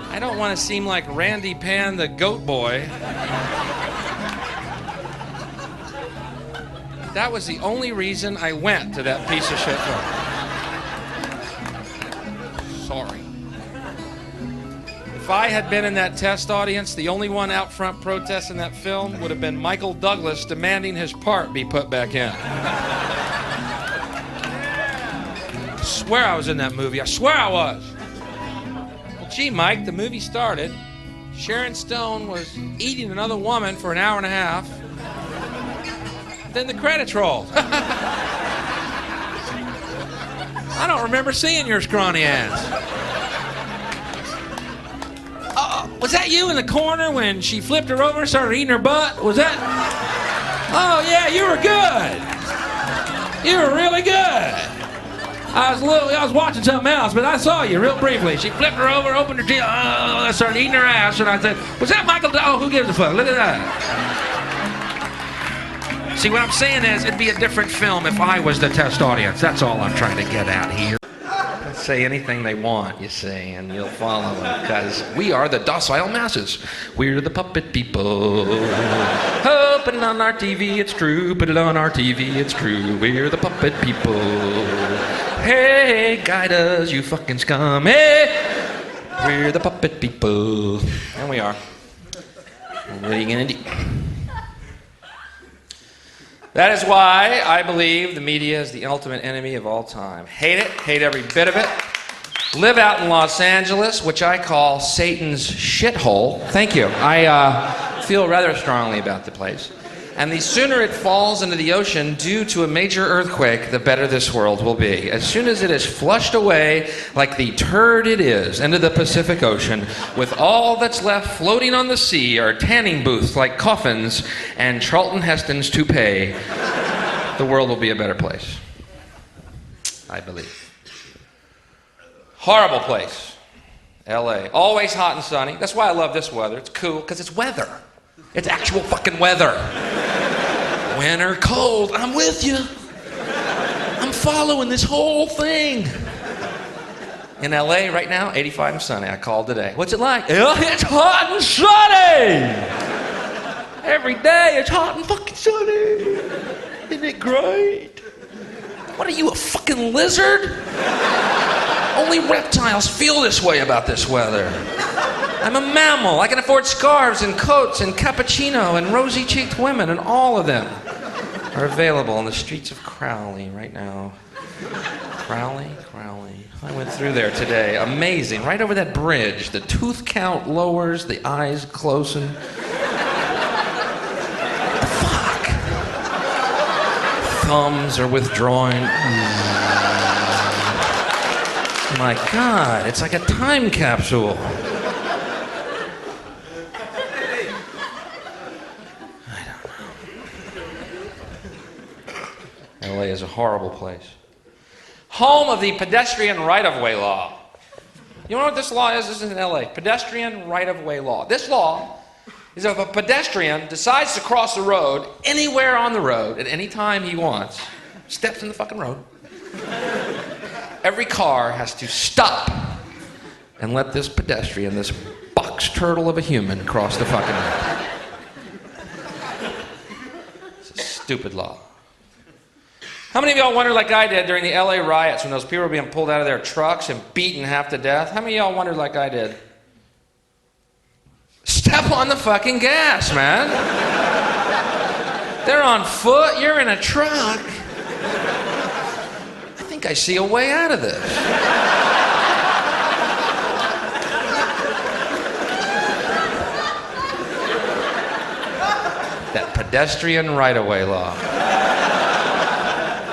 I don't want to seem like Randy Pan the goat boy. That was the only reason I went to that piece of shit film. Sorry. If I had been in that test audience, the only one out front protesting that film would have been Michael Douglas demanding his part be put back in. I swear I was in that movie. I swear I was. Well, gee, Mike, the movie started. Sharon Stone was eating another woman for an hour and a half. Then the credits rolled. I don't remember seeing your scrawny ass. Was that you in the corner when she flipped her over and started eating her butt? Was that? Oh, yeah, you were good. You were really good. I was watching something else, but I saw you real briefly. She flipped her over, opened her teeth, started eating her ass, and I said, was that Michael? Oh, who gives a fuck? Look at that. See, what I'm saying is, it'd be a different film if I was the test audience. That's all I'm trying to get at here. Say anything they want, you see, and you'll follow them, because we are the docile masses. We're the puppet people. Oh, put it on our TV, it's true. Put it on our TV, it's true. We're the puppet people. Hey, guide us, you fucking scum. Hey, we're the puppet people. And we are. What are you gonna do? That is why I believe the media is the ultimate enemy of all time. Hate it, hate every bit of it. Live out in Los Angeles, which I call Satan's shithole. Thank you. I feel rather strongly about the place. And the sooner it falls into the ocean due to a major earthquake, the better this world will be. As soon as it is flushed away, like the turd it is, into the Pacific Ocean, with all that's left floating on the sea are tanning booths like coffins and Charlton Heston's toupee, the world will be a better place. I believe. Horrible place. LA. Always hot and sunny. That's why I love this weather. It's cool, because it's weather. It's actual fucking weather. Winter, cold, I'm with you. I'm following this whole thing. In LA right now, 85 and sunny. I called today. What's it like? It's hot and sunny. Every day it's hot and fucking sunny. Isn't it great? What are you, a fucking lizard? Only reptiles feel this way about this weather. I'm a mammal. I can afford scarves and coats and cappuccino and rosy-cheeked women, and all of them are available on the streets of Crowley right now. Crowley? I went through there today. Amazing. Right over that bridge. The tooth count lowers, the eyes closen. Fuck. Thumbs are withdrawing. My God, it's like a time capsule. LA is a horrible place. Home of the pedestrian right-of-way law. You know what this law is? This is in LA. Pedestrian right-of-way law. This law is if a pedestrian decides to cross the road anywhere on the road at any time he wants, steps in the fucking road, every car has to stop and let this pedestrian, this box turtle of a human, cross the fucking road. It's a stupid law. How many of y'all wondered like I did during the LA riots when those people were being pulled out of their trucks and beaten half to death? How many of y'all wondered like I did? Step on the fucking gas, man. They're on foot, you're in a truck. I think I see a way out of this. That pedestrian right-of-way law.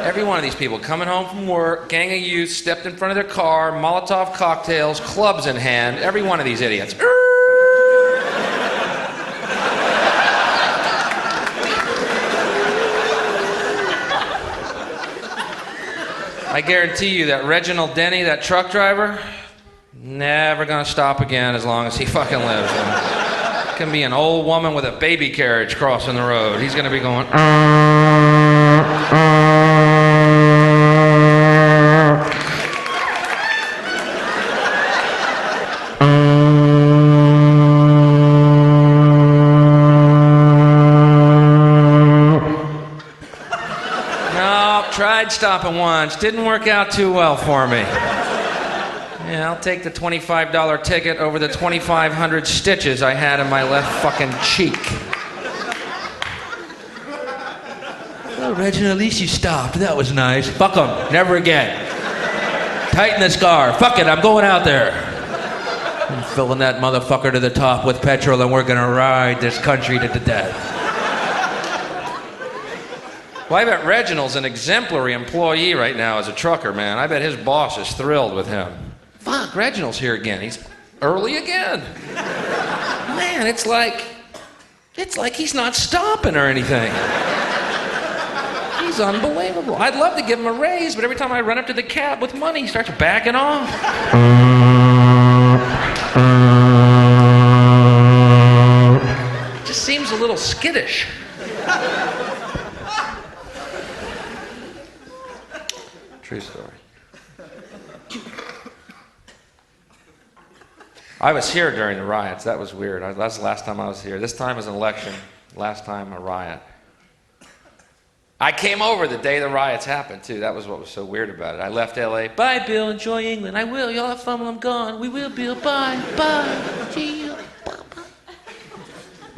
Every one of these people coming home from work, gang of youth stepped in front of their car, Molotov cocktails, clubs in hand. Every one of these idiots. I guarantee you that Reginald Denny, that truck driver, never gonna stop again as long as he fucking lives. It can be an old woman with a baby carriage crossing the road. He's gonna be going. Tried stopping once, didn't work out too well for me. Yeah, I'll take the $25 ticket over the 2,500 stitches I had in my left fucking cheek. Well, Reginald, at least you stopped. That was nice. Fuck 'em. Never again. Tighten the scar. Fuck it, I'm going out there. I'm filling that motherfucker to the top with petrol and we're gonna ride this country to the death. Well, I bet Reginald's an exemplary employee right now as a trucker, man. I bet his boss is thrilled with him. Fuck, Reginald's here again. He's early again. Man, it's like he's not stopping or anything. He's unbelievable. I'd love to give him a raise, but every time I run up to the cab with money, he starts backing off. Just seems a little skittish. True story. I was here during the riots. That was weird. That's the last time I was here. This time was an election. Last time a riot. I came over the day the riots happened, too. That was what was so weird about it. I left LA. Bye, Bill. Enjoy England. I will. Y'all have fun when I'm gone. We will, Bill. Bye. Bye. See you.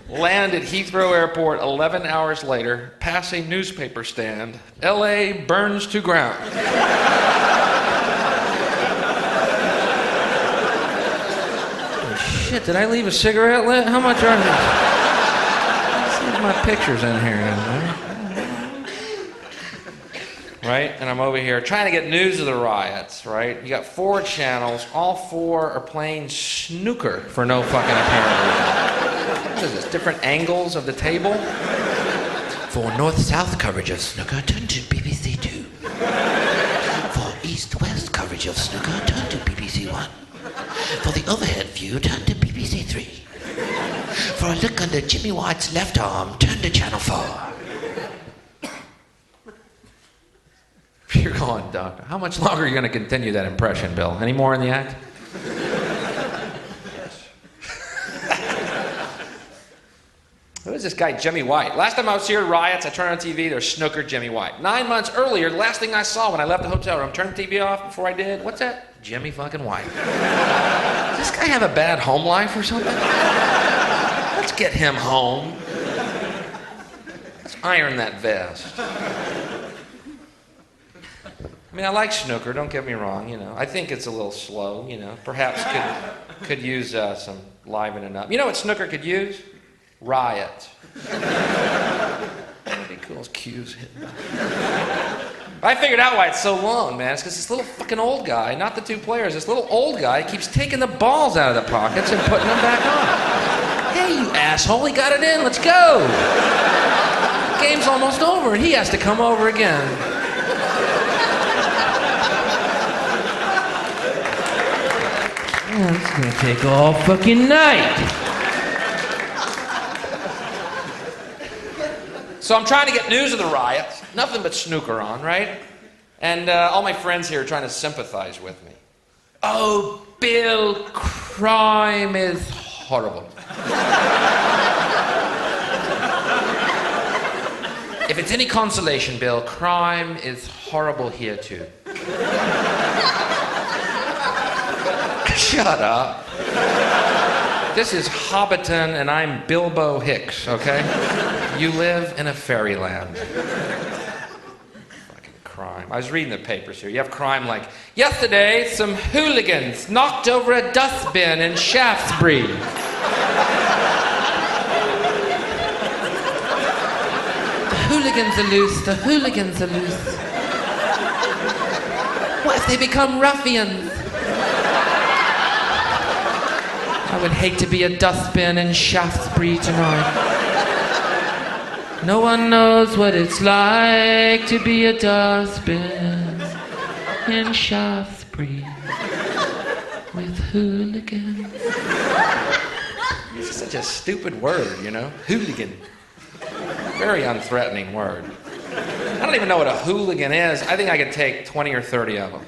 Landed Heathrow Airport 11 hours later, past a newspaper stand. LA burns to ground. Oh, shit, did I leave a cigarette lit? How much are these? Let's leave my pictures in here. Right? And I'm over here trying to get news of the riots, right? You got 4 channels. All 4 are playing snooker for no fucking apparent reason. What is this, different angles of the table? For north-south coverage of snooker, turn to BBC 2. For east-west coverage of snooker, turn to BBC 1. For the overhead view, turn to BBC 3. For a look under Jimmy White's left arm, turn to Channel 4. You're going, Doctor. How much longer are you going to continue that impression, Bill? Any more in the act? It Who's this guy, Jimmy White? Last time I was here at Riots, I turned on TV, there's Snooker Jimmy White. 9 months earlier, the last thing I saw when I left the hotel room, turned the TV off before I did, what's that? Jimmy fucking White. Does this guy have a bad home life or something? Let's get him home. Let's iron that vest. I mean, I like snooker, don't get me wrong, you know. I think it's a little slow, you know. Perhaps could use some livening up. You know what snooker could use? Riot. That'd be cool as cues hitting. I figured out why it's so long, man. It's because this little fucking old guy, not the two players, this little old guy keeps taking the balls out of the pockets and putting them back on. Hey, you asshole, he got it in, let's go. The game's almost over and he has to come over again. Oh, it's gonna take all fucking night. So I'm trying to get news of the riots. Nothing but snooker on, right? And all my friends here are trying to sympathize with me. Oh, Bill, crime is horrible. If it's any consolation, Bill, crime is horrible here too. Shut up. This is Hobbiton and I'm Bilbo Hicks, okay? You live in a fairyland. Fucking crime. I was reading the papers here. You have crime like, yesterday some hooligans knocked over a dustbin in Shaftesbury. The hooligans are loose, the hooligans are loose. What if they become ruffians? I would hate to be a dustbin in Shaftesbury tonight. No one knows what it's like to be a dustbin in Shaftesbury with hooligans. It's such a stupid word, you know? Hooligan. Very unthreatening word. I don't even know what a hooligan is. I think I could take 20 or 30 of them.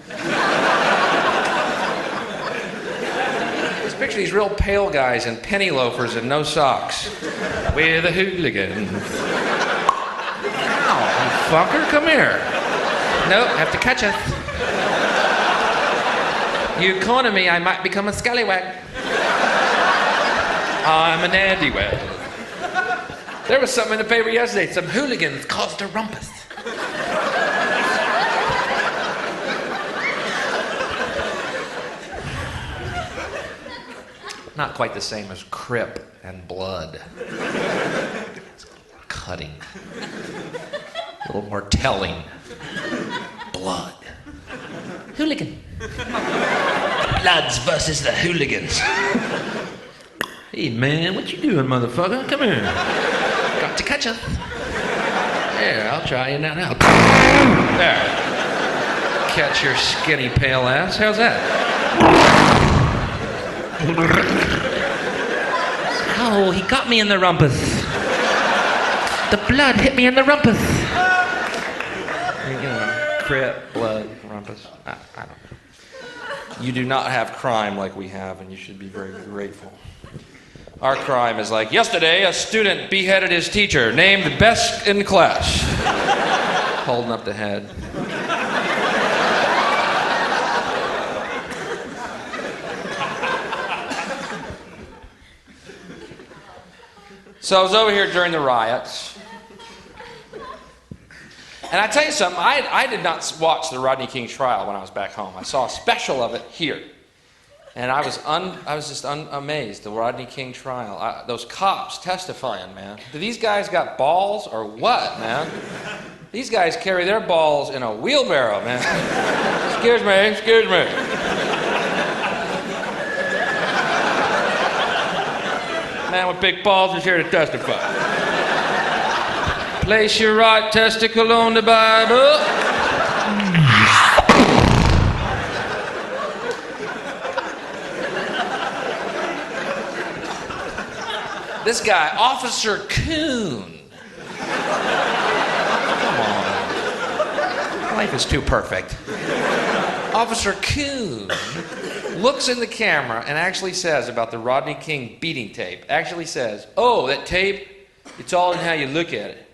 Picture these real pale guys in penny loafers and no socks. We're the hooligans. Ow, you fucker, come here. Nope, have to catch us. You corner me, I might become a scallywag. I'm an andywag. There was something in the paper yesterday. Some hooligans caused a rumpus. Not quite the same as Crip and blood. It's a little more cutting. A little more telling. Blood. Hooligan. Bloods versus the hooligans. Hey man, what you doing, motherfucker? Come here. Got to catch us. There, I'll try you now. There. Catch your skinny pale ass. How's that? Oh, he got me in the rumpus. The blood hit me in the rumpus. You know, Crip, blood, rumpus. I don't know. You do not have crime like we have, and you should be very grateful. Our crime is like, yesterday a student beheaded his teacher, named best in class. Holding up the head. So I was over here during the riots. And I tell you something, I did not watch the Rodney King trial when I was back home. I saw a special of it here. And I was just amazed, the Rodney King trial. Those cops testifying, man. Do these guys got balls or what, man? These guys carry their balls in a wheelbarrow, man. Excuse me. Man with big balls is here to testify. Place your right testicle on the Bible. This guy, Officer Coon. Come on. Life is too perfect. Officer Coon looks in the camera and actually says about the Rodney King beating tape, actually says, oh, that tape, It's all in how you look at it.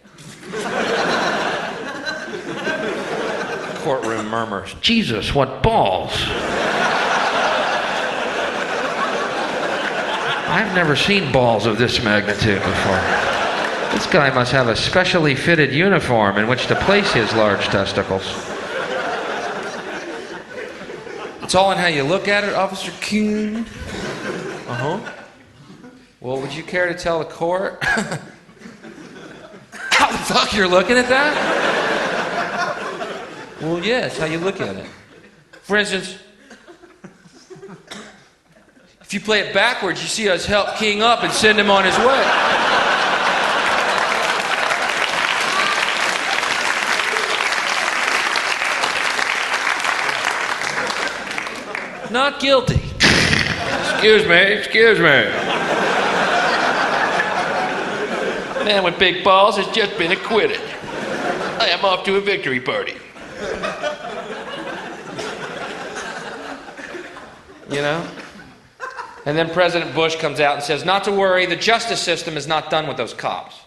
Courtroom murmurs. Jesus, what balls. I've never seen balls of this magnitude before. This guy must have a specially fitted uniform in which to place his large testicles. It's all in how you look at it, Officer Kuhn. Uh-huh. Well, would you care to tell the court how the fuck you're looking at that? Well, yeah, it's how you look at it. For instance, if you play it backwards, you see us help King up and send him on his way. Not guilty. Excuse me. Man with big balls has just been acquitted. I am off to a victory party. You know? And then President Bush comes out and says, not to worry, the justice system is not done with those cops.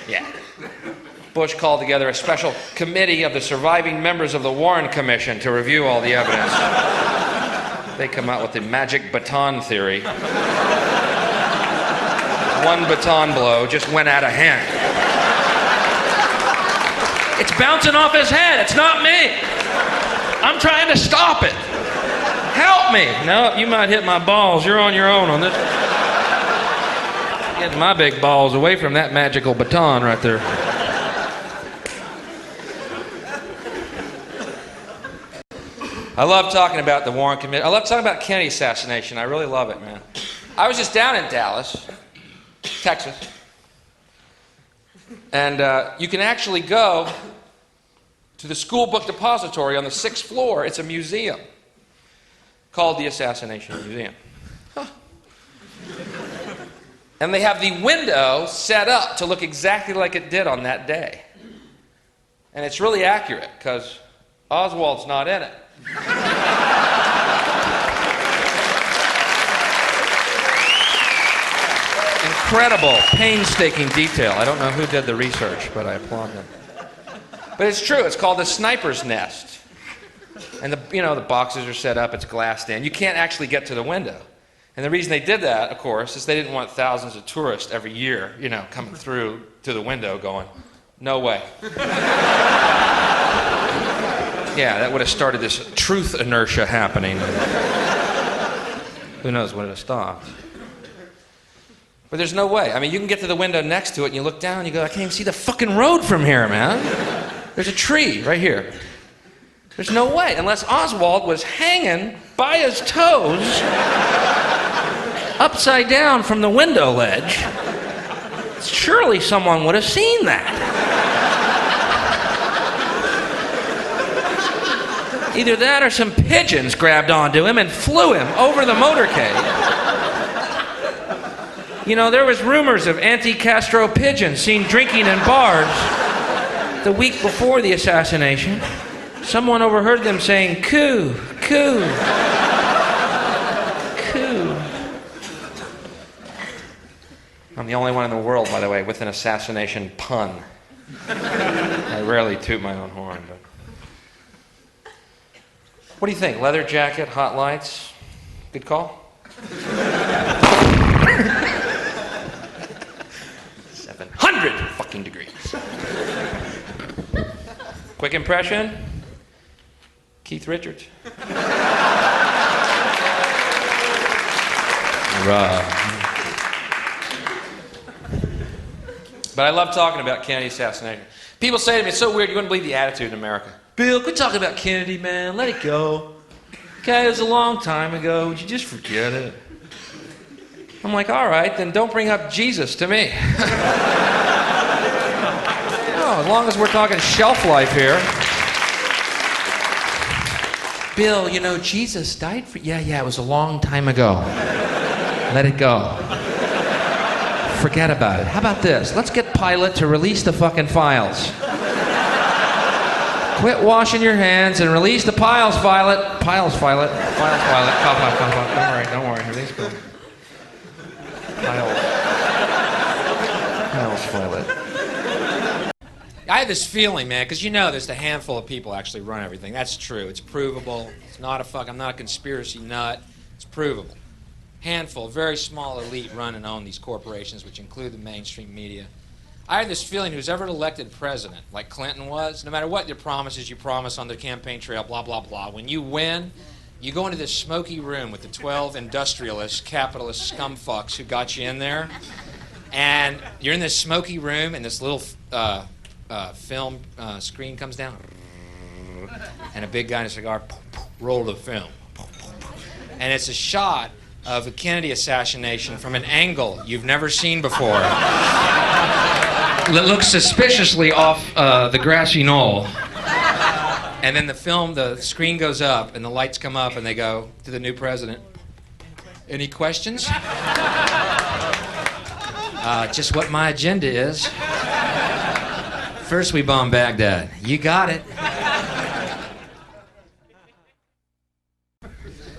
Yeah. Bush called together a special committee of the surviving members of the Warren Commission to review all the evidence. They come out with the magic baton theory. One baton blow just went out of hand. It's bouncing off his head. It's not me. I'm trying to stop it. Help me. No, you might hit my balls. You're on your own on this. Getting my big balls away from that magical baton right there. I love talking about the Warren Committee. I love talking about Kennedy assassination. I really love it, man. I was just down in Dallas, Texas, and you can actually go to the school book depository on the 6th floor. It's a museum called the Assassination Museum. Huh. And they have the window set up to look exactly like it did on that day. And it's really accurate because Oswald's not in it. Incredible, painstaking detail. I don't know who did the research, but I applaud them. But it's true. It's called the sniper's nest. And the boxes are set up. It's glassed in. You can't actually get to the window. And the reason they did that, of course, is they didn't want thousands of tourists every year, coming through to the window going, no way. Yeah, that would have started this truth inertia happening. Who knows when it would have stopped. But there's no way. I mean, you can get to the window next to it and you look down and you go, I can't even see the fucking road from here, man. There's a tree right here. There's no way, unless Oswald was hanging by his toes upside down from the window ledge. Surely someone would have seen that. Either that or some pigeons grabbed onto him and flew him over the motorcade. There was rumors of anti-Castro pigeons seen drinking in bars the week before the assassination. Someone overheard them saying, coo, coo, coo. I'm the only one in the world, by the way, with an assassination pun. I rarely toot my own horn, but... What do you think? Leather jacket, hot lights? Good call? 700 fucking degrees. Quick impression? Keith Richards. But I love talking about Kennedy assassination. People say to me, it's so weird, you wouldn't believe the attitude in America. Bill, quit talking about Kennedy, man. Let it go. Okay, it was a long time ago. Would you just forget it? I'm like, all right, then don't bring up Jesus to me. No, as long as we're talking shelf life here. Bill, Jesus died for... Yeah, it was a long time ago. Let it go. Forget about it. How about this? Let's get Pilate to release the fucking files. Quit washing your hands and release the piles, Violet. Piles, Violet. Piles, Violet. Don't worry. Everything's cool. Piles. toilet. I had this feeling, man, because you know there's a handful of people actually run everything. That's true. It's provable. It's not I'm not a conspiracy nut. It's provable. Handful, very small elite run and own these corporations, which include the mainstream media. I had this feeling who's ever elected president, like Clinton was, no matter what your promises you promise on the campaign trail, blah, blah, blah, when you win, you go into this smoky room with the 12 industrialist, capitalist scumfucks who got you in there, and you're in this smoky room, and this little film screen comes down, and a big guy in a cigar, roll the film. And it's a shot of the Kennedy assassination from an angle you've never seen before. It looks suspiciously off the grassy knoll. And then the screen goes up, and the lights come up, and they go to the new president. Any questions? Just what my agenda is. First we bomb Baghdad. You got it.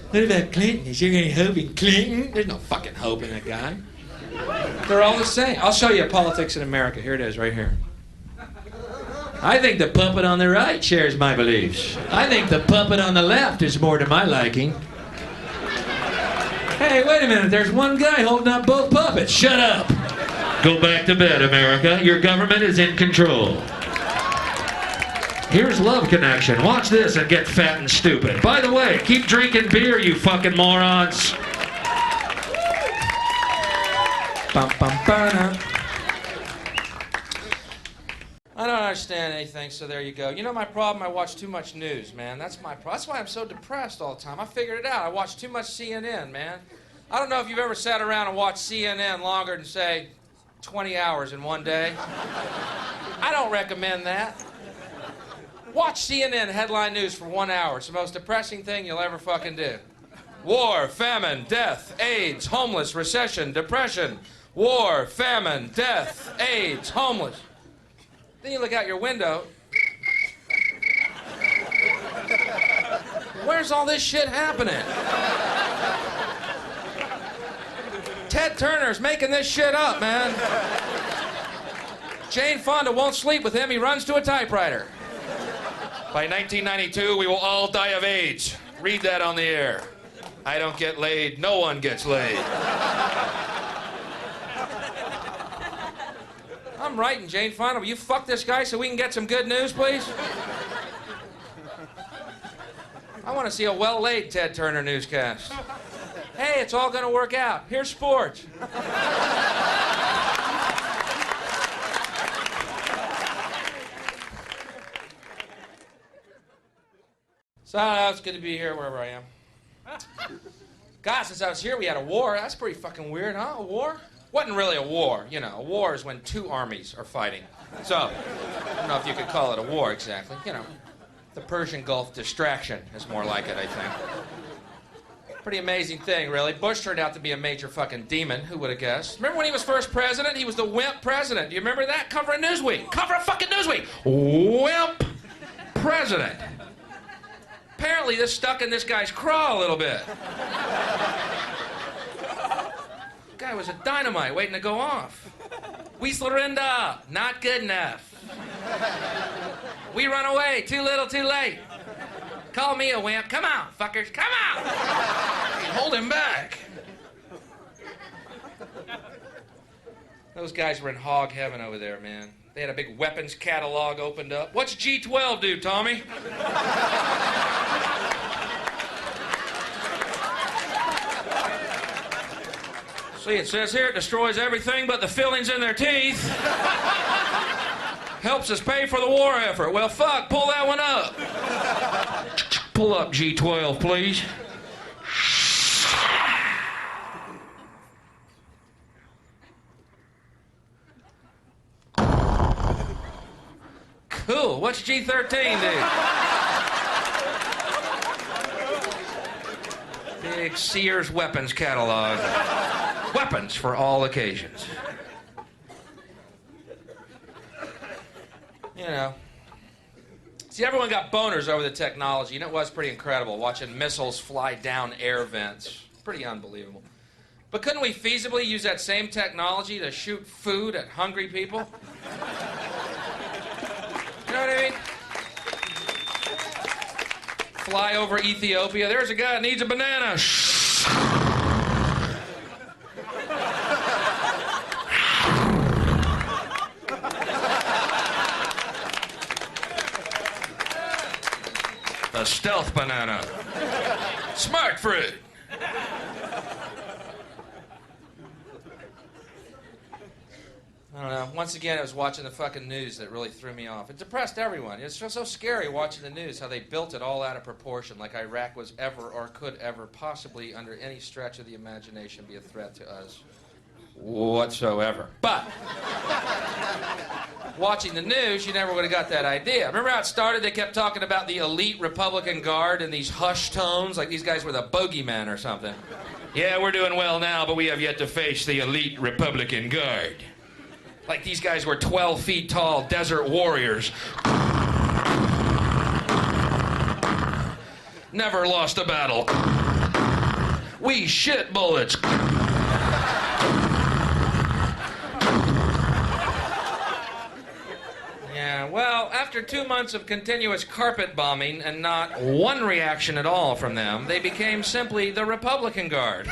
What about Clinton? Is there any hope in Clinton? There's no fucking hope in that guy. They're all the same. I'll show you politics in America. Here it is, right here. I think the puppet on the right shares my beliefs. I think the puppet on the left is more to my liking. Hey, wait a minute. There's one guy holding up both puppets. Shut up. Go back to bed, America. Your government is in control. Here's Love Connection. Watch this and get fat and stupid. By the way, keep drinking beer, you fucking morons. I don't understand anything, so there you go. You know my problem? I watch too much news, man. That's my problem. That's why I'm so depressed all the time. I figured it out. I watch too much CNN, man. I don't know if you've ever sat around and watched CNN longer than, say, 20 hours in one day. I don't recommend that. Watch CNN headline news for 1 hour. It's the most depressing thing you'll ever fucking do. War, famine, death, AIDS, homeless, recession, depression. War, famine, death, AIDS, homeless. Then you look out your window. Where's all this shit happening? Ted Turner's making this shit up, man. Jane Fonda won't sleep with him. He runs to a typewriter. By 1992, we will all die of AIDS. Read that on the air. I don't get laid. No one gets laid. I'm writing, Jane Fonda. Will you fuck this guy so we can get some good news, please? I want to see a well-laid Ted Turner newscast. Hey, it's all going to work out. Here's sports. So, it's good to be here wherever I am. God, since I was here, we had a war. That's pretty fucking weird, huh? A war? Wasn't really a war. You know, a war is when two armies are fighting. So, I don't know if you could call it a war exactly. You know, the Persian Gulf distraction is more like it, I think. Pretty amazing thing, really. Bush turned out to be a major fucking demon. Who would have guessed? Remember when he was first president? He was the wimp president. Do you remember that? Cover of Newsweek. Cover of fucking Newsweek. Wimp president. Apparently this stuck in this guy's craw a little bit. Guy was a dynamite waiting to go off. We surrender, not good enough. We run away, too little, too late. Call me a wimp. Come on, fuckers, come on! Hold him back. Those guys were in hog heaven over there, man. They had a big weapons catalog opened up. What's G12 do, Tommy? See, it says here it destroys everything but the fillings in their teeth. Helps us pay for the war effort. Well, fuck, pull that one up. Pull up G12, please. Cool. What's G13 do? Big Sears weapons catalog. Weapons for all occasions. You know. See, everyone got boners over the technology, and it was pretty incredible watching missiles fly down air vents. Pretty unbelievable. But couldn't we feasibly use that same technology to shoot food at hungry people? You know what I mean? Fly over Ethiopia. There's a guy that needs a banana. A stealth banana. Smart fruit. I don't know. Once again, I was watching the fucking news that really threw me off. It depressed everyone. It's just so scary watching the news, how they built it all out of proportion, like Iraq was ever or could ever possibly, under any stretch of the imagination, be a threat to us whatsoever. But watching the news, you never would have got that idea. Remember how it started? They kept talking about the elite Republican Guard in these hushed tones, like these guys were the bogeyman or something. Yeah, we're doing well now, but we have yet to face the elite Republican Guard. Like these guys were 12 feet tall desert warriors. Never lost a battle. We shit bullets. Yeah, well, after 2 months of continuous carpet bombing and not one reaction at all from them, they became simply the Republican Guard.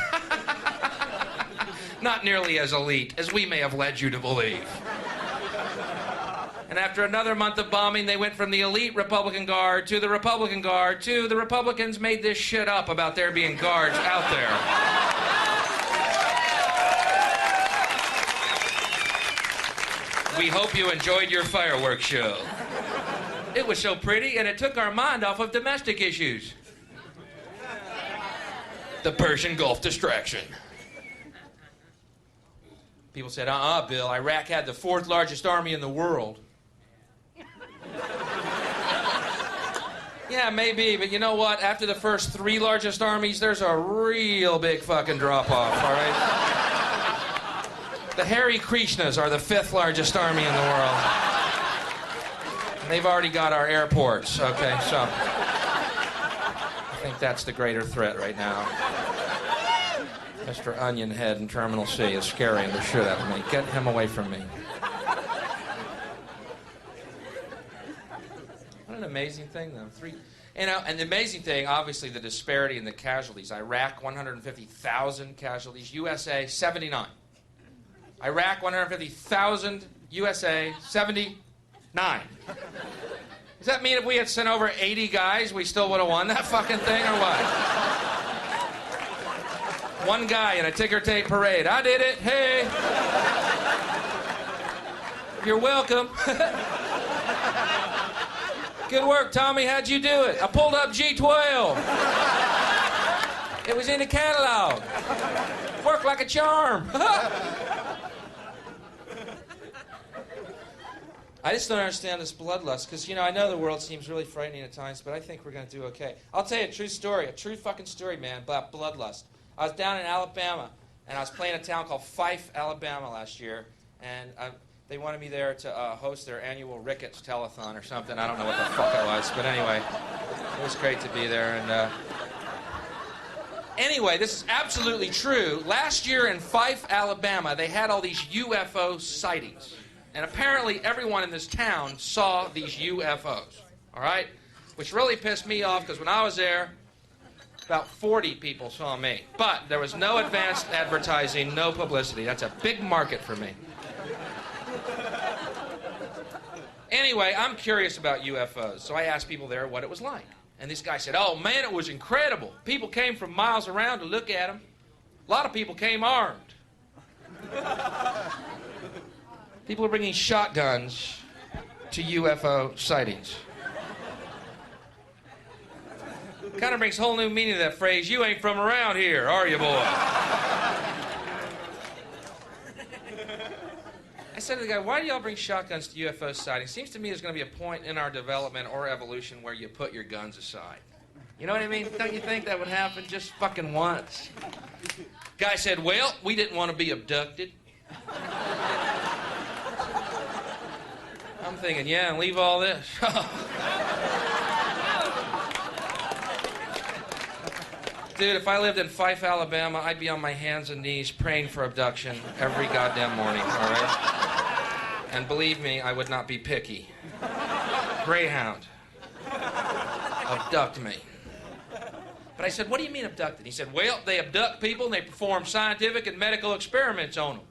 Not nearly as elite as we may have led you to believe. And after another month of bombing, they went from the elite Republican Guard to the Republican Guard to the Republicans made this shit up about there being guards out there. We hope you enjoyed your fireworks show. It was so pretty, and it took our mind off of domestic issues. The Persian Gulf distraction. People said, Bill, Iraq had the 4th largest army in the world. Yeah, maybe, but you know what? After the first 3 largest armies, there's a real big fucking drop-off, all right? The Hare Krishnas are the 5th largest army in the world. And they've already got our airports, okay? So, I think that's the greater threat right now. Mr. Onion Head in Terminal C is scaring the shit out of me. Get him away from me. What an amazing thing, though. And the amazing thing, obviously, the disparity in the casualties. Iraq, 150,000 casualties. USA, 79. Iraq, 150,000. USA, 79. Does that mean if we had sent over 80 guys, we still would have won that fucking thing, or what? One guy in a ticker tape parade. I did it. Hey. You're welcome. Good work, Tommy. How'd you do it? I pulled up G12. It was in the catalog. Worked like a charm. I just don't understand this bloodlust, because, you know, I know the world seems really frightening at times, but I think we're going to do okay. I'll tell you a true story, a true fucking story, man, about bloodlust. I was down in Alabama, and I was playing a town called Fife, Alabama last year, and they wanted me there to host their annual Ricketts telethon or something. I don't know what the fuck it was, but anyway, it was great to be there. And anyway, this is absolutely true. Last year in Fife, Alabama, they had all these UFO sightings, and apparently everyone in this town saw these UFOs, all right? Which really pissed me off, because when I was there, about 40 people saw me. But there was no advanced advertising, no publicity. That's a big market for me. Anyway, I'm curious about UFOs, so I asked people there what it was like. And this guy said, oh man, it was incredible. People came from miles around to look at them. A lot of people came armed. People are bringing shotguns to UFO sightings. Kind of brings a whole new meaning to that phrase, you ain't from around here, are you, boy? I said to the guy, why do y'all bring shotguns to UFO sightings? Seems to me there's going to be a point in our development or evolution where you put your guns aside. You know what I mean? Don't you think that would happen just fucking once? Guy said, well, we didn't want to be abducted. I'm thinking, yeah, and leave all this. Dude, if I lived in Fife, Alabama, I'd be on my hands and knees praying for abduction every goddamn morning, all right? And believe me, I would not be picky. Greyhound, abduct me. But I said, what do you mean abducted? He said, well, they abduct people and they perform scientific and medical experiments on them.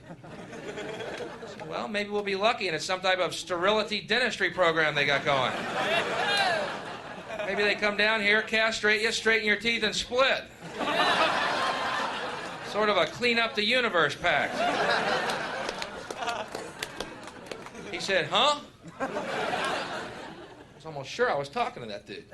I said, well, maybe we'll be lucky and it's some type of sterility dentistry program they got going. Maybe they come down here, castrate you, straighten your teeth, and split. Sort of a clean up the universe pact. He said, huh? I was almost sure I was talking to that dude.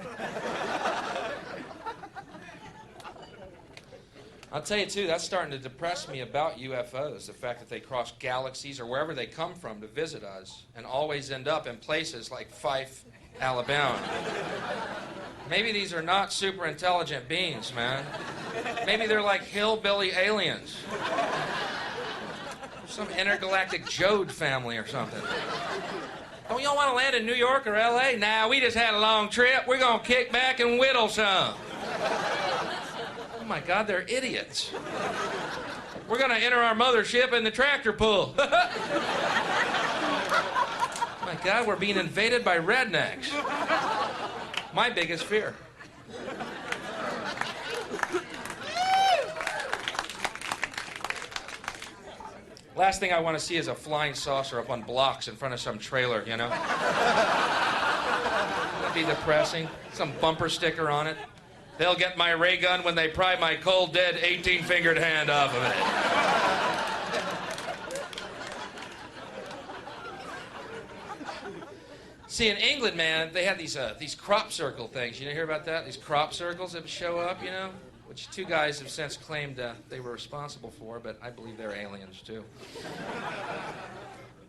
I'll tell you, too, that's starting to depress me about UFOs, the fact that they cross galaxies or wherever they come from to visit us and always end up in places like Fife, Alabama. Maybe these are not super intelligent beings, man. Maybe they're like hillbilly aliens. Some intergalactic Jode family or something. Don't y'all want to land in New York or L.A.? Nah, we just had a long trip. We're going to kick back and whittle some. Oh, my God, they're idiots. We're going to enter our mothership in the tractor pull. My God, we're being invaded by rednecks. My biggest fear. Last thing I want to see is a flying saucer up on blocks in front of some trailer, you know? That'd be depressing. Some bumper sticker on it. They'll get my ray gun when they pry my cold, dead, 18-fingered hand off of it. See, in England, man, they have these crop circle things. You hear about that? These crop circles that show up, you know? Which two guys have since claimed they were responsible for, but I believe they're aliens, too.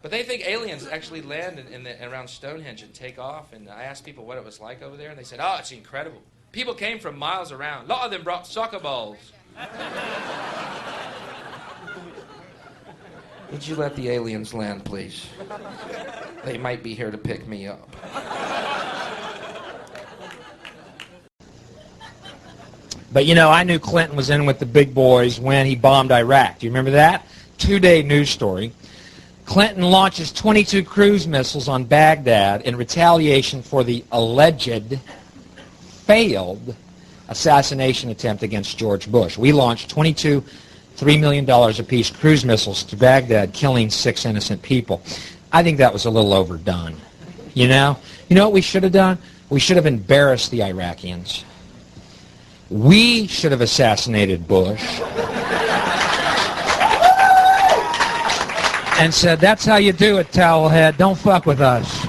But they think aliens actually land around Stonehenge and take off, and I asked people what it was like over there, and they said, oh, it's incredible. People came from miles around. A lot of them brought soccer balls. Would you let the aliens land, please? They might be here to pick me up. But, you know, I knew Clinton was in with the big boys when he bombed Iraq. Do you remember that? 2-day news story. Clinton launches 22 cruise missiles on Baghdad in retaliation for the alleged failed assassination attempt against George Bush. We launched 22 $3 million apiece cruise missiles to Baghdad, killing 6 innocent people. I think that was a little overdone. You know? You know what we should have done? We should have embarrassed the Iraqis. We should have assassinated Bush and said, that's how you do it, towelhead. Don't fuck with us.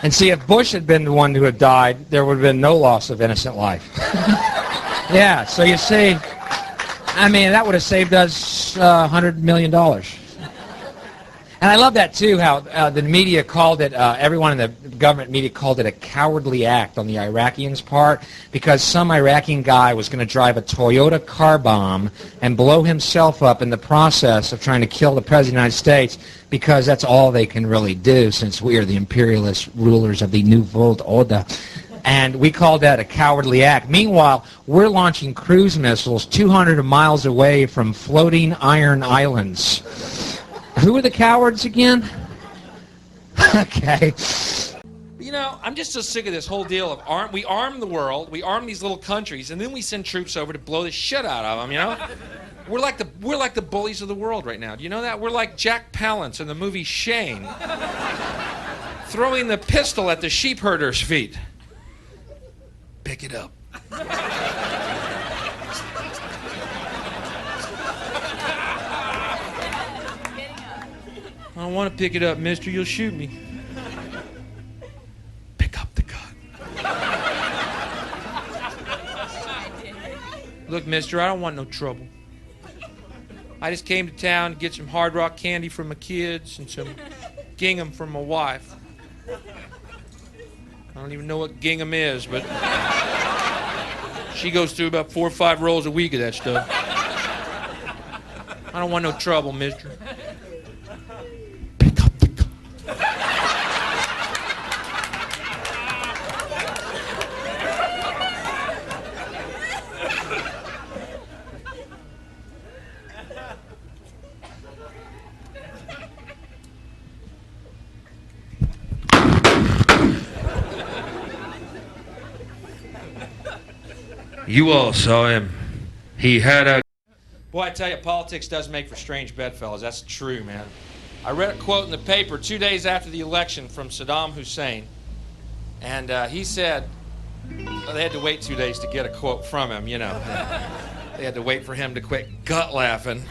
And see, if Bush had been the one who had died, there would have been no loss of innocent life. Yeah, so you see, I mean, that would have saved us $100 million. And I love that, too, how the media called it, everyone in the government media called it a cowardly act on the Iraqians' part, because some Iraqi guy was going to drive a Toyota car bomb and blow himself up in the process of trying to kill the President of the United States, because that's all they can really do, since we are the imperialist rulers of the New World Order. And we called that a cowardly act. Meanwhile, we're launching cruise missiles 200 miles away from floating iron islands. Who are the cowards again? Okay. You know, I'm just so sick of this whole deal of we arm the world, we arm these little countries, and then we send troops over to blow the shit out of them, you know? We're like the bullies of the world right now. Do you know that? We're like Jack Palance in the movie Shane, throwing the pistol at the sheep herder's feet. Pick it up. I don't want to pick it up, mister. You'll shoot me. Pick up the gun. Look, mister, I don't want no trouble. I just came to town to get some Hard Rock candy for my kids and some gingham for my wife. I don't even know what gingham is, but she goes through about 4 or 5 rolls a week of that stuff. I don't want no trouble, mister. Pick up the gun. You all saw him. He had a... Boy, I tell you, politics does make for strange bedfellows. That's true, man. I read a quote in the paper 2 days after the election from Saddam Hussein, and he said, well, they had to wait 2 days to get a quote from him, you know. They had to wait for him to quit gut laughing.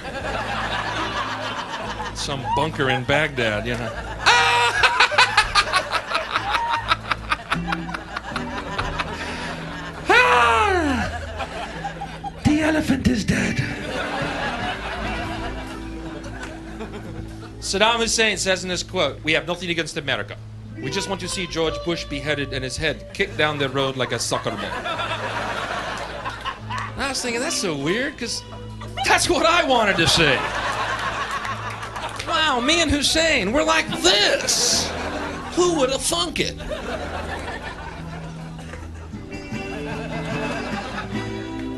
Some bunker in Baghdad, you know. The elephant is dead. Saddam Hussein says in this quote, "We have nothing against America. We just want to see George Bush beheaded and his head kicked down the road like a soccer ball." And I was thinking, that's so weird, because that's what I wanted to see. Wow, me and Hussein, we're like this. Who would have thunk it?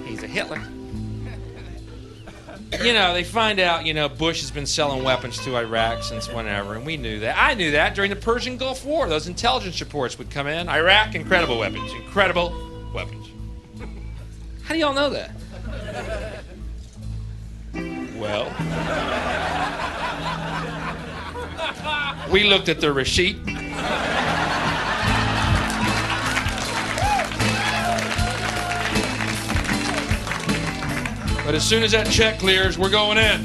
He's a Hitler. You know, they find out, you know, Bush has been selling weapons to Iraq since whenever, and we knew that. I knew that during the Persian Gulf War. Those intelligence reports would come in. Iraq, incredible weapons. Incredible weapons. How do y'all know that? Well, we looked at the receipt. But as soon as that check clears, we're going in.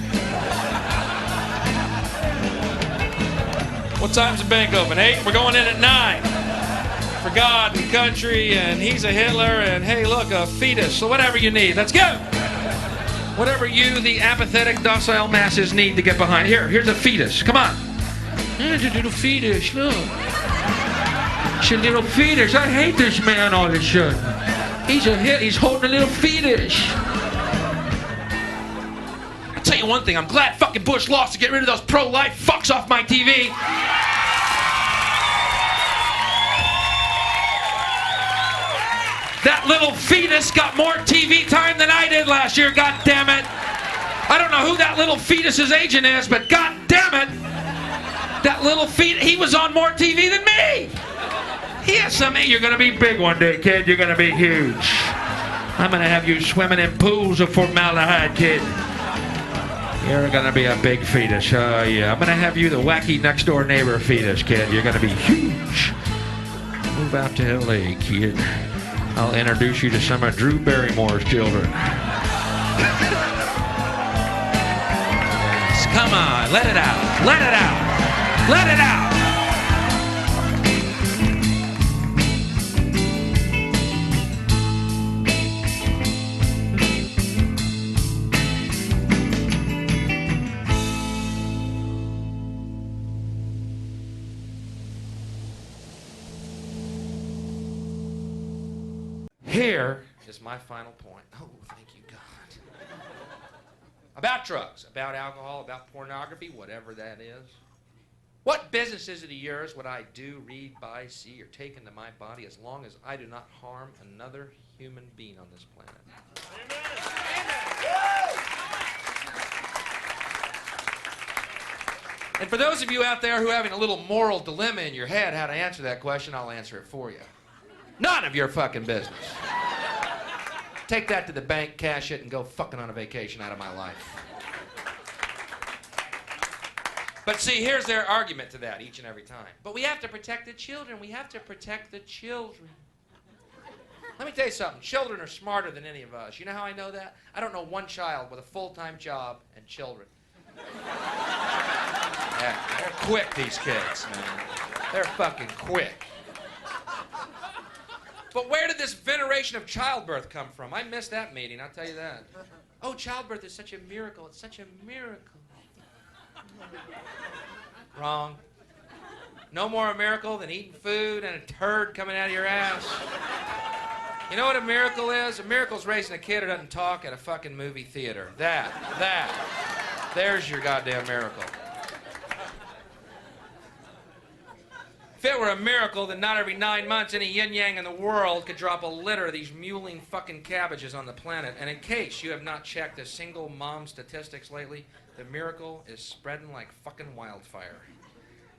What time's the bank open? 8? We're going in at 9. For God and country, and he's a Hitler, and hey, look, a fetus. So whatever you need, let's go. Whatever you, the apathetic, docile masses, need to get behind. Here's a fetus. Come on. Here's a little fetus. Look. It's a little fetus. I hate this man all of a sudden. He's holding a little fetus. I'll tell you one thing. I'm glad fucking Bush lost to get rid of those pro-life fucks off my TV. That little fetus got more TV time than I did last year, god damn it. I don't know who that little fetus's agent is, but god damn it. That little fetus, he was on more TV than me. He has something. You're gonna be big one day, kid. You're gonna be huge. I'm gonna have you swimming in pools of formaldehyde, kid. You're gonna be a big fetus. Oh yeah. I'm gonna have you the wacky next door neighbor fetus, kid. You're gonna be huge. Move out to LA, kid. I'll introduce you to some of Drew Barrymore's children. Come on, let it out. Let it out. Let it out. Here is my final point. Oh, thank you, God. About drugs, about alcohol, about pornography, whatever that is. What business is it of yours what I do, read, buy, see, or take into my body as long as I do not harm another human being on this planet? And for those of you out there who are having a little moral dilemma in your head how to answer that question, I'll answer it for you. None of your fucking business. Take that to the bank, cash it, and go fucking on a vacation out of my life. But see, here's their argument to that each and every time. But we have to protect the children. We have to protect the children. Let me tell you something. Children are smarter than any of us. You know how I know that? I don't know one child with a full-time job and children. Yeah, they're quick, these kids, man. They're fucking quick. But where did this veneration of childbirth come from? I missed that meeting, I'll tell you that. Oh, childbirth is such a miracle. It's such a miracle. Wrong. No more a miracle than eating food and a turd coming out of your ass. You know what a miracle is? A miracle is raising a kid who doesn't talk at a fucking movie theater. That. There's your goddamn miracle. If it were a miracle, then not every 9 months any yin-yang in the world could drop a litter of these muling fucking cabbages on the planet. And in case you have not checked a single mom statistics lately, the miracle is spreading like fucking wildfire.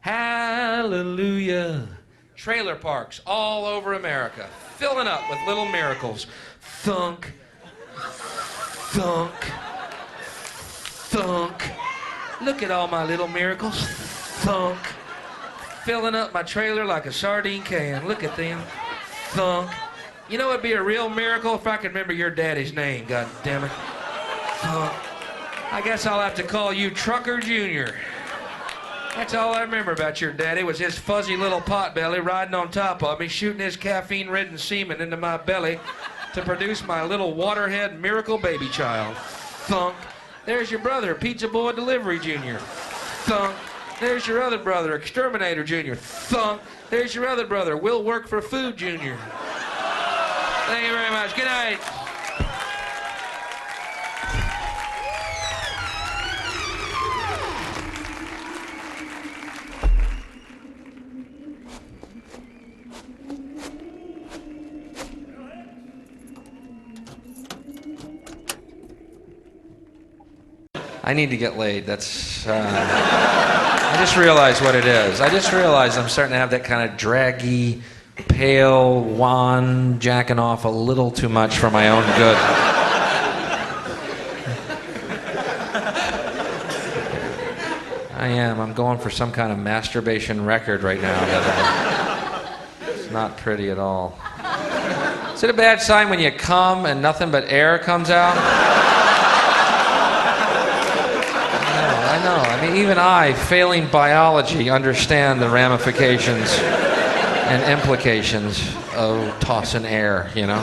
Hallelujah. trailer parks all over America, filling up with little miracles. Thunk, thunk, thunk. Look at all my little miracles. Thunk. Filling up my trailer like a sardine can. Look at them. Thunk. You know it'd be a real miracle if I could remember your daddy's name, god damn it. Thunk. I guess I'll have to call you Trucker Jr. That's all I remember about your daddy was his fuzzy little pot belly riding on top of me, shooting his caffeine-ridden semen into my belly to produce my little waterhead miracle baby child. Thunk. There's your brother, Pizza Boy Delivery Jr. Thunk. There's your other brother, Exterminator Jr. Thunk. There's your other brother, Will Work for Food Jr. Thank you very much. Good night. I need to get laid. That's, I just realized what it is. I just realized I'm starting to have that kind of draggy, pale, wan, jacking off a little too much for my own good. I am. I'm going for some kind of masturbation record right now. It's not pretty at all. Is it a bad sign when you come and nothing but air comes out? I know. I mean, even I, failing biology, understand the ramifications and implications of tossing air, you know?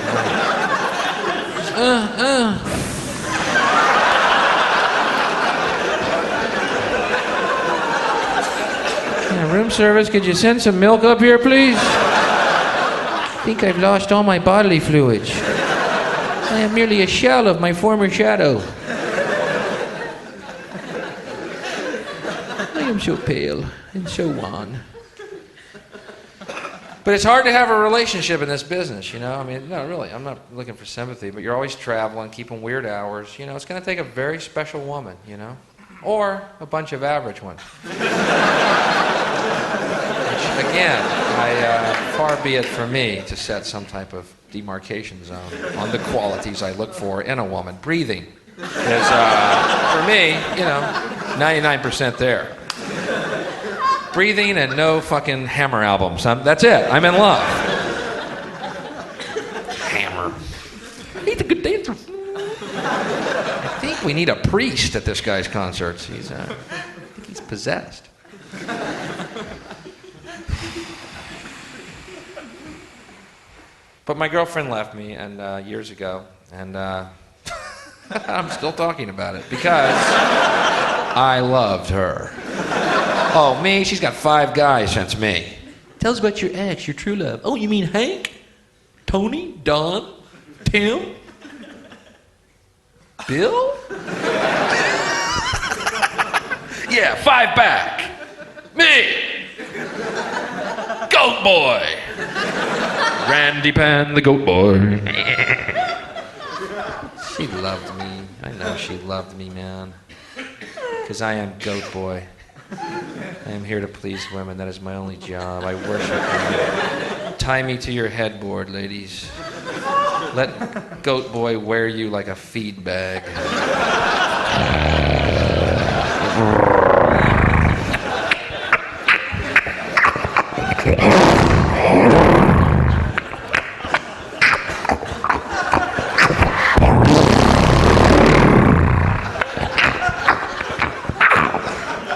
Yeah, room service, could you send some milk up here, please? I think I've lost all my bodily fluids. I am merely a shell of my former shadow. I am so pale and so wan. But it's hard to have a relationship in this business, you know? I mean, no, really, I'm not looking for sympathy, but you're always traveling, keeping weird hours. You know, it's going to take a very special woman, you know? Or a bunch of average ones. Which, again, far be it for me to set some type of demarcation zone on the qualities I look for in a woman. Breathing is, for me, you know, 99% there. Breathing and no fucking Hammer albums. That's it. I'm in love. Hammer. He's a good dancer. I think we need a priest at this guy's concerts. I think he's possessed. But my girlfriend left me and years ago, and I'm still talking about it because I loved her. Oh, me? She's got 5 guys since me. Tell us about your ex, your true love. Oh, you mean Hank? Tony? Don? Tim? Bill? Yeah, 5 back. Me! Goat Boy! Randy Pan, the Goat Boy. She loved me. I know she loved me, man. Because I am Goat Boy. I am here to please women. That is my only job. I worship them. Tie me to your headboard, ladies. Let Goat Boy wear you like a feed bag.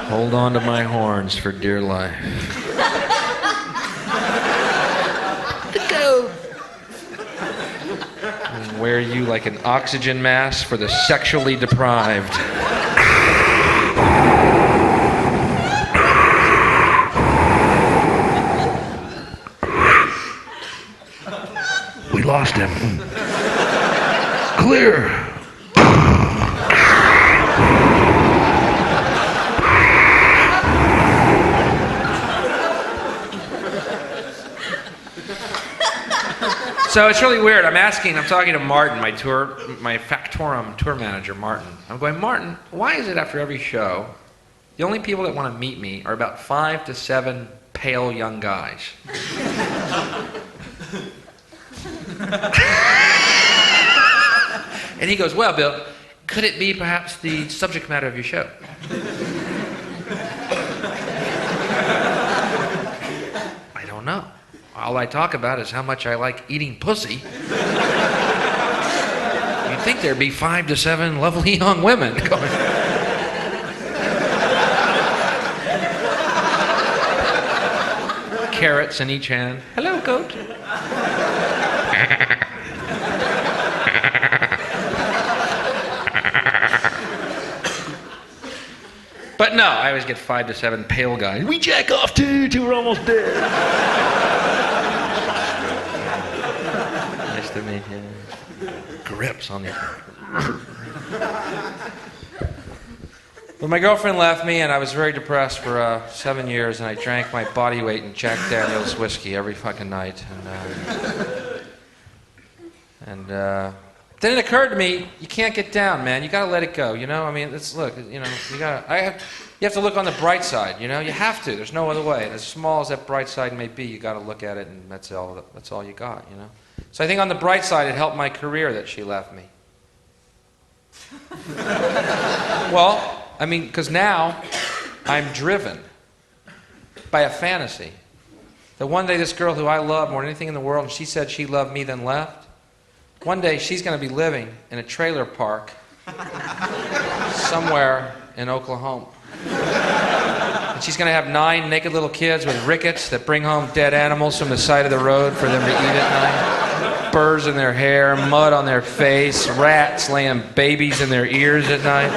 Hold on to my horns for dear life. The goat. And wear you like an oxygen mask for the sexually deprived. We lost him. Clear. So it's really weird. I'm talking to Martin, my Factorum tour manager, Martin. I'm going, Martin, why is it after every show, the only people that want to meet me are about 5 to 7 pale young guys. And he goes, well, Bill, could it be perhaps the subject matter of your show? I don't know. All I talk about is how much I like eating pussy. You'd think there'd be 5 to 7 lovely young women going. Carrots in each hand. Hello, goat. But no, I always get 5 to 7 pale guys. We jack off too, till we're almost dead. Nice to meet you. Grips on the. Well, my girlfriend left me, and I was very depressed for 7 years, and I drank my body weight in Jack Daniels whiskey every fucking night. And then it occurred to me, you can't get down, man. You gotta let it go, you know? I mean, look, you know, you have to look on the bright side, you know? You have to. There's no other way. And as small as that bright side may be, you gotta look at it, and that's all you got, you know? So I think on the bright side, it helped my career that she left me. Well, I mean, because now I'm driven by a fantasy that one day this girl who I love more than anything in the world, and she said she loved me then left, one day she's going to be living in a trailer park somewhere in Oklahoma. And she's going to have 9 naked little kids with rickets that bring home dead animals from the side of the road for them to eat at night. Burrs in their hair, mud on their face, rats laying babies in their ears at night.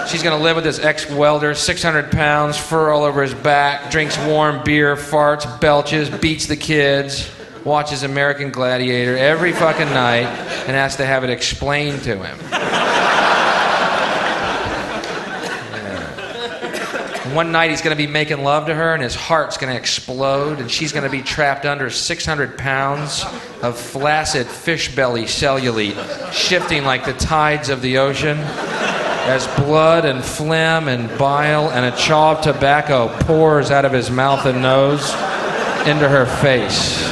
She's going to live with this ex-welder, 600 pounds, fur all over his back, drinks warm beer, farts, belches, beats the kids, watches American Gladiator every fucking night, and has to have it explained to him. And one night he's going to be making love to her, and his heart's going to explode, and she's going to be trapped under 600 pounds of flaccid fish belly cellulite, shifting like the tides of the ocean, as blood and phlegm and bile and a chaw of tobacco pours out of his mouth and nose into her face.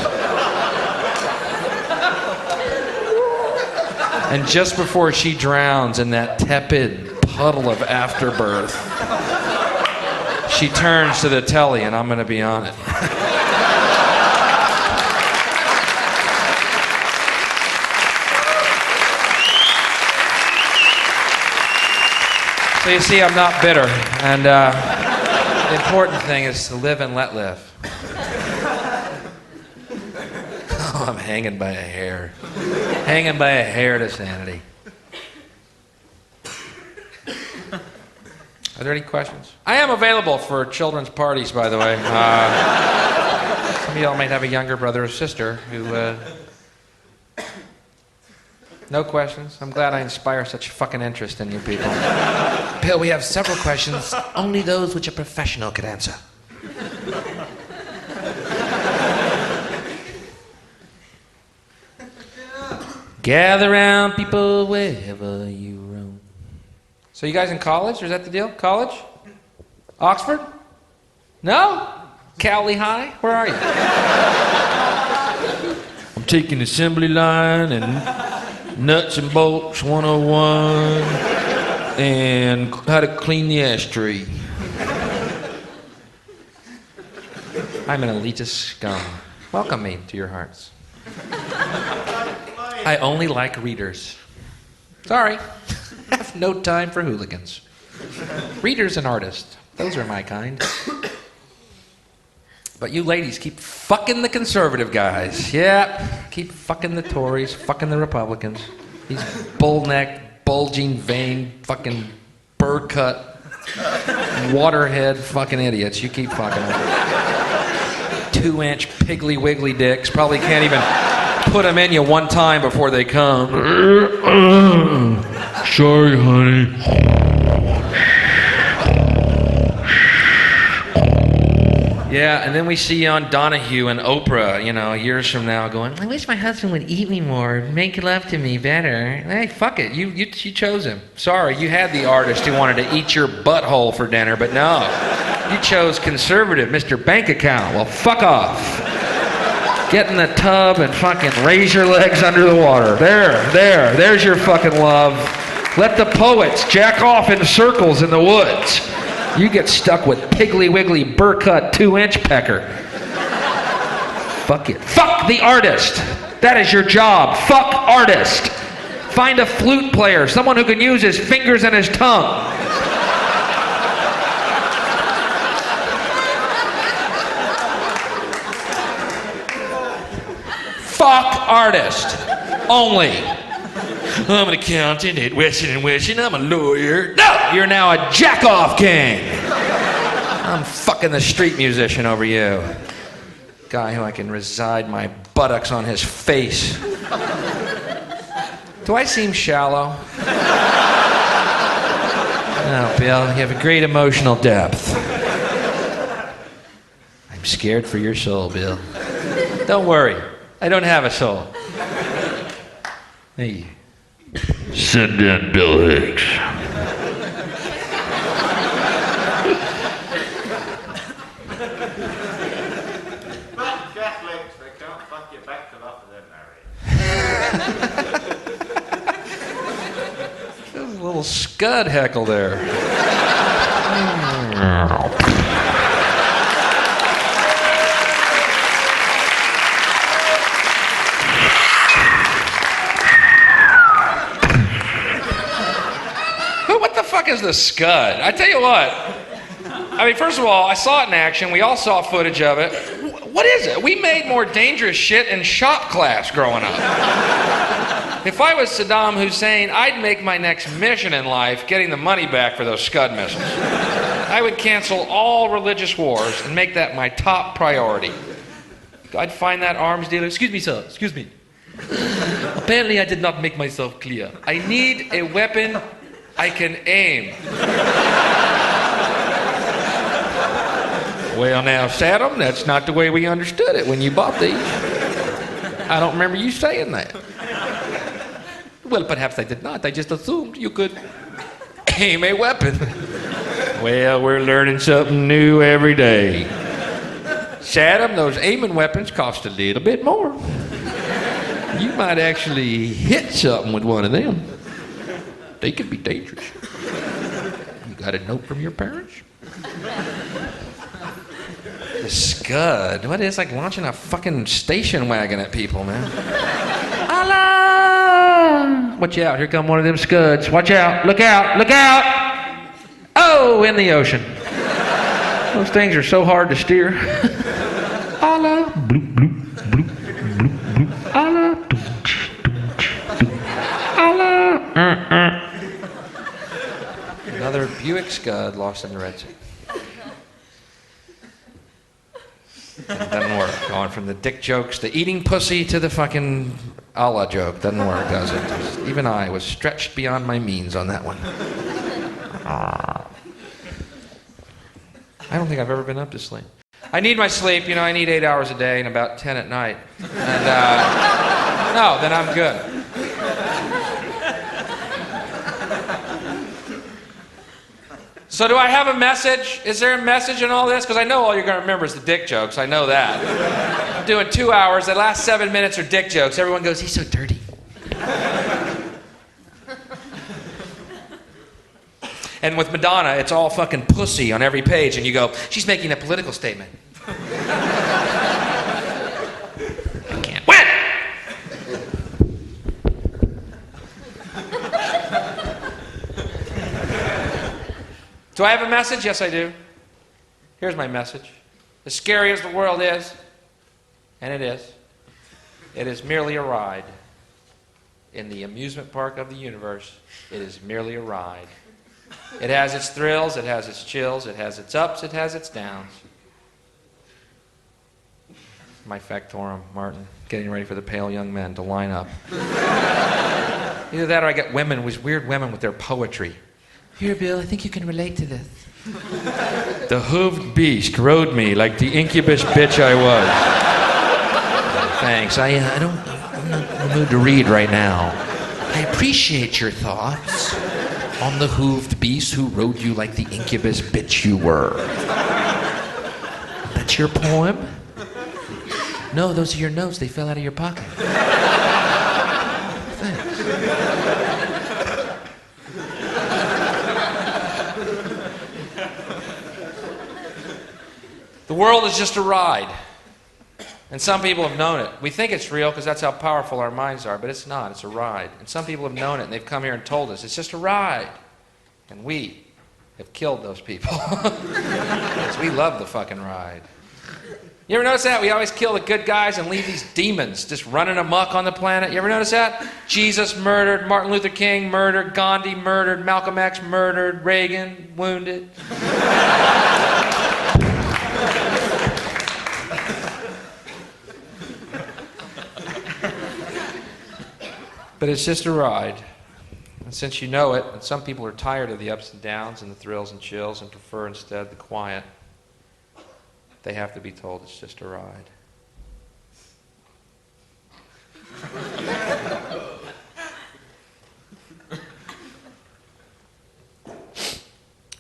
And just before she drowns in that tepid puddle of afterbirth, she turns to the telly, and I'm going to be on it. So you see, I'm not bitter, and the important thing is to live and let live. Oh, I'm hanging by a hair. Hanging by a hair to sanity. Are there any questions? I am available for children's parties, by the way. Some of y'all might have a younger brother or sister who... No questions? I'm glad I inspire such fucking interest in you people. Bill, we have several questions, only those which a professional could answer. Gather round, people, wherever you roam. So you guys in college? Or is that the deal? College? Oxford? No? Cowley High? Where are you? I'm taking assembly line and nuts and bolts 101 and how to clean the ashtray. I'm an elitist scum. Welcome me to your hearts. I only like readers. Sorry. I have no time for hooligans. Readers and artists. Those are my kind. But you ladies keep fucking the conservative guys. Yeah, keep fucking the Tories, fucking the Republicans. These bull-necked, bulging vein, fucking burr-cut, waterhead fucking idiots. You keep fucking them. 2-inch piggly wiggly dicks. Probably can't even put them in you one time before they come. Sorry, honey. Yeah, and then we see you on Donahue and Oprah, you know, years from now going, I wish my husband would eat me more, make love to me better. Hey, fuck it, you chose him. Sorry, you had the artist who wanted to eat your butthole for dinner, but no. You chose conservative, Mr. Bank Account. Well, fuck off. Get in the tub and fucking raise your legs under the water. There's your fucking love. Let the poets jack off in circles in the woods. You get stuck with Piggly Wiggly Burr-cut 2-inch pecker. Fuck it. Fuck the artist. That is your job. Fuck artist. Find a flute player, someone who can use his fingers and his tongue. Fuck artist. Only. I'm an accountant at Weston and Weston. I'm a lawyer. No! You're now a jack-off king. I'm fucking the street musician over you. Guy who I can reside my buttocks on his face. Do I seem shallow? Oh, Bill, you have a great emotional depth. I'm scared for your soul, Bill. Don't worry. I don't have a soul. Hey. Send in Bill Hicks. Catholics, they can't fuck you back till after they're married. There's a little scud heckle there. What the fuck is the scud? I tell you what. I mean, first of all, I saw it in action. We all saw footage of it. What is it? We made more dangerous shit in shop class growing up. If I was Saddam Hussein, I'd make my next mission in life getting the money back for those Scud missiles. I would cancel all religious wars and make that my top priority. I'd find that arms dealer. Excuse me, sir. Excuse me. Apparently I did not make myself clear. I need a weapon I can aim. Well, now, Saddam, that's not the way we understood it when you bought these. I don't remember you saying that. Well, perhaps I did not. I just assumed you could aim a weapon. Well, we're learning something new every day. Saddam, those aiming weapons cost a little bit more. You might actually hit something with one of them. They could be dangerous. You got a note from your parents? The Scud. What is like launching a fucking station wagon at people, man? Allah! Watch out, here come one of them Scuds. Watch out, look out, look out! Oh, in the ocean. Those things are so hard to steer. Allah! Bloop, bloop, bloop, bloop, bloop. Allah! Allah! Another Buick Scud lost in the Red Sea. It doesn't work. Going from the dick jokes to eating pussy to the fucking Allah joke. Doesn't work, does it? Even I was stretched beyond my means on that one. I don't think I've ever been up to sleep. I need my sleep. You know, I need 8 hours a day and about 10 at night. And, no, then I'm good. So do I have a message? Is there a message in all this? Because I know all you're going to remember is the dick jokes. I know that. I'm doing 2 hours. The last 7 minutes are dick jokes. Everyone goes, he's so dirty. And with Madonna, it's all fucking pussy on every page. And you go, she's making a political statement. I can't win! Do I have a message? Yes, I do. Here's my message. As scary as the world is, and it is merely a ride. In the amusement park of the universe, it is merely a ride. It has its thrills, it has its chills, it has its ups, it has its downs. My factorum, Martin, getting ready for the pale young men to line up. Either that or I get women, these weird women with their poetry. Here, Bill, I think you can relate to this. The hooved beast rode me like the incubus bitch I was. Thanks. I'm not in the mood to read right now. I appreciate your thoughts on the hooved beast who rode you like the incubus bitch you were. That's your poem? No, those are your notes. They fell out of your pocket. Thanks. The world is just a ride. And some people have known it. We think it's real because that's how powerful our minds are, but it's not. It's a ride. And some people have known it, and they've come here and told us it's just a ride. And we have killed those people. Because we love the fucking ride. You ever notice that? We always kill the good guys and leave these demons just running amok on the planet. You ever notice that? Jesus murdered, Martin Luther King murdered, Gandhi murdered, Malcolm X murdered, Reagan wounded. But it's just a ride. And since you know it, and some people are tired of the ups and downs and the thrills and chills and prefer instead the quiet, they have to be told it's just a ride.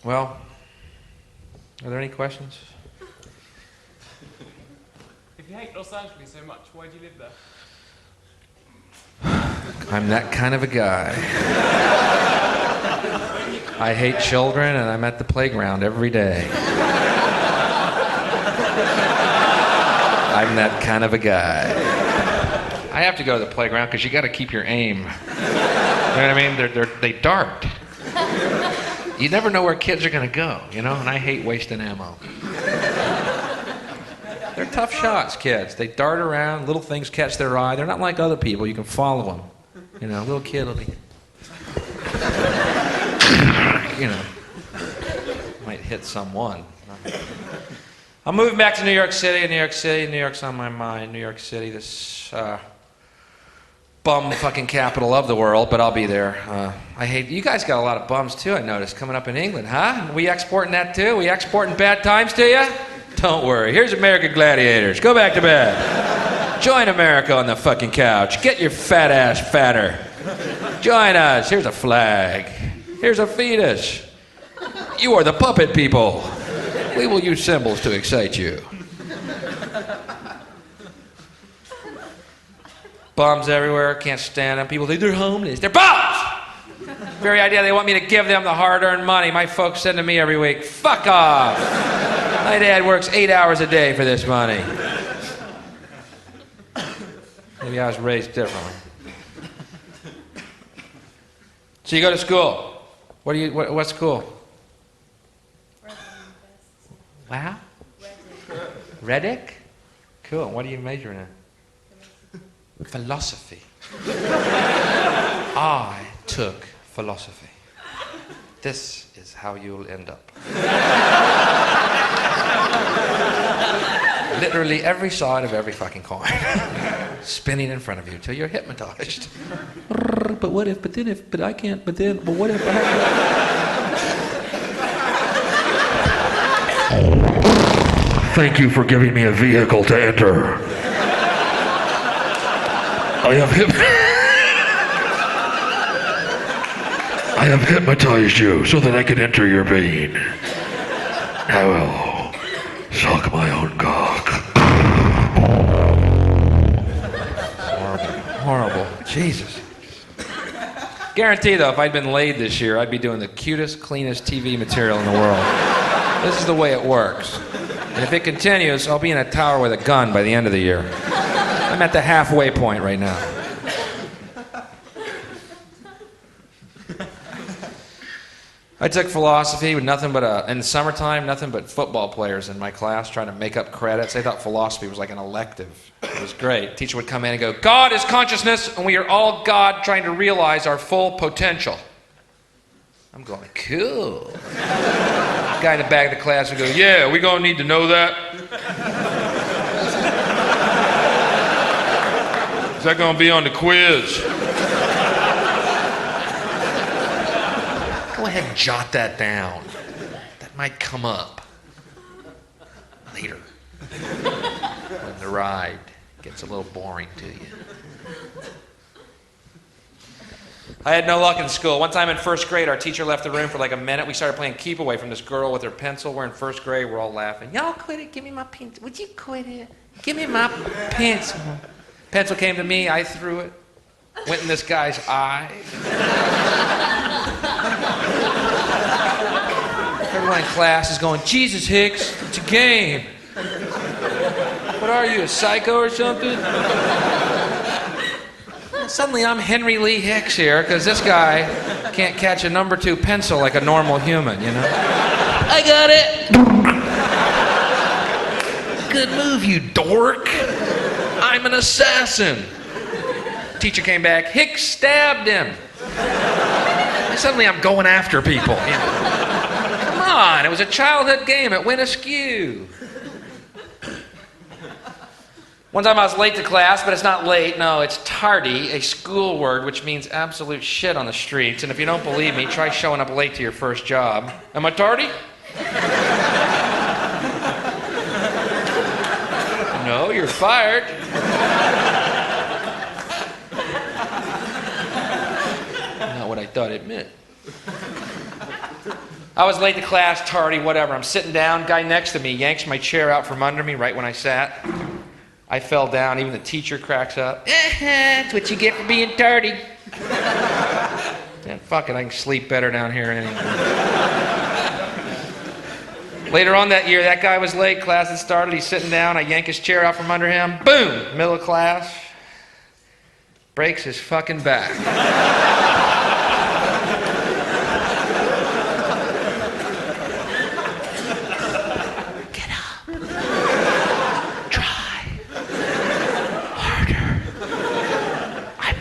Well, are there any questions? If you hate Los Angeles so much, why do you live there? I'm that kind of a guy. I hate children, and I'm at the playground every day. I'm that kind of a guy. I have to go to the playground because you got to keep your aim. You know what I mean? They dart. You never know where kids are going to go, you know? And I hate wasting ammo. They're tough shots, kids. They dart around, little things catch their eye. They're not like other people. You can follow them. You know, a little kid will be, you know, might hit someone. I'm moving back to New York City. New York's on my mind. New York City, this bum fucking capital of the world, but I'll be there. I hate, you guys got a lot of bums too, I noticed, coming up in England, huh? We exporting that too? We exporting bad times to you? Don't worry. Here's American Gladiators. Go back to bed. Join America on the fucking couch. Get your fat ass fatter. Join us. Here's a flag. Here's a fetus. You are the puppet people. We will use symbols to excite you. Bums everywhere. Can't stand them. People think they're homeless. They're bums! Very idea they want me to give them the hard-earned money. My folks send to me every week. Fuck off. My dad works 8 hours a day for this money. Maybe I was raised differently. So you go to school. What school? Wow. Reddick? Cool. What are you majoring in? Philosophy. I took philosophy. This is how you'll end up. Literally every side of every fucking coin. Spinning in front of you till you're hypnotized. But what if, but then if, but I can't, but then, but what if I Thank you for giving me a vehicle to enter. I have hypnotized you so that I can enter your being. I will suck my own cock. Horrible. Jesus. Guarantee, though, if I'd been laid this year, I'd be doing the cutest, cleanest TV material in the world. This is the way it works. And if it continues, I'll be in a tower with a gun by the end of the year. I'm at the halfway point right now. I took philosophy with nothing but in the summertime, nothing but football players in my class trying to make up credits. They thought philosophy was like an elective. It was great. Teacher would come in and go, God is consciousness, and we are all God trying to realize our full potential. I'm going, cool. The guy in the back of the class would go, yeah, we gonna need to know that. Is that gonna be on the quiz? Go ahead and jot that down. That might come up later when the ride gets a little boring to you. I had no luck in school. One time in first grade, our teacher left the room for like a minute. We started playing keep away from this girl with her pencil. We're in first grade. We're all laughing. Y'all quit it. Give me my pencil. Would you quit it? Give me my pencil. Pencil came to me. I threw it. Went in this guy's eye. Everyone in class is going, Jesus, Hicks, it's a game. What are you, a psycho or something? Suddenly I'm Henry Lee Hicks here because this guy can't catch a number 2 pencil like a normal human, you know? I got it! Good move, you dork! I'm an assassin! Teacher came back, Hicks stabbed him! And suddenly I'm going after people, you know? Come on, it was a childhood game, it went askew. One time I was late to class, but it's not late, no, it's tardy, a school word which means absolute shit on the streets. And if you don't believe me, try showing up late to your first job. Am I tardy? No, you're fired. Not what I thought it meant. I was late to class, tardy, whatever. I'm sitting down, guy next to me yanks my chair out from under me right when I sat. I fell down, even the teacher cracks up. That's what you get for being tardy. Man, fuck it, I can sleep better down here anyway. Later on that year, that guy was late, class had started, he's sitting down, I yank his chair out from under him, boom, middle of class, breaks his fucking back.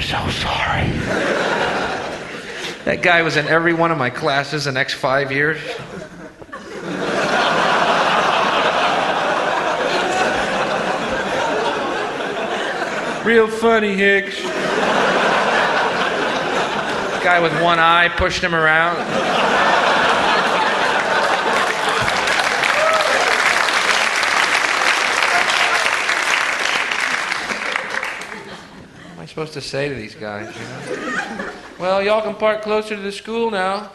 So sorry. That guy was in every one of my classes the next 5 years. Real funny, Hicks. Guy with one eye pushed him around. Supposed to say to these guys, you know? Well, y'all can park closer to the school now.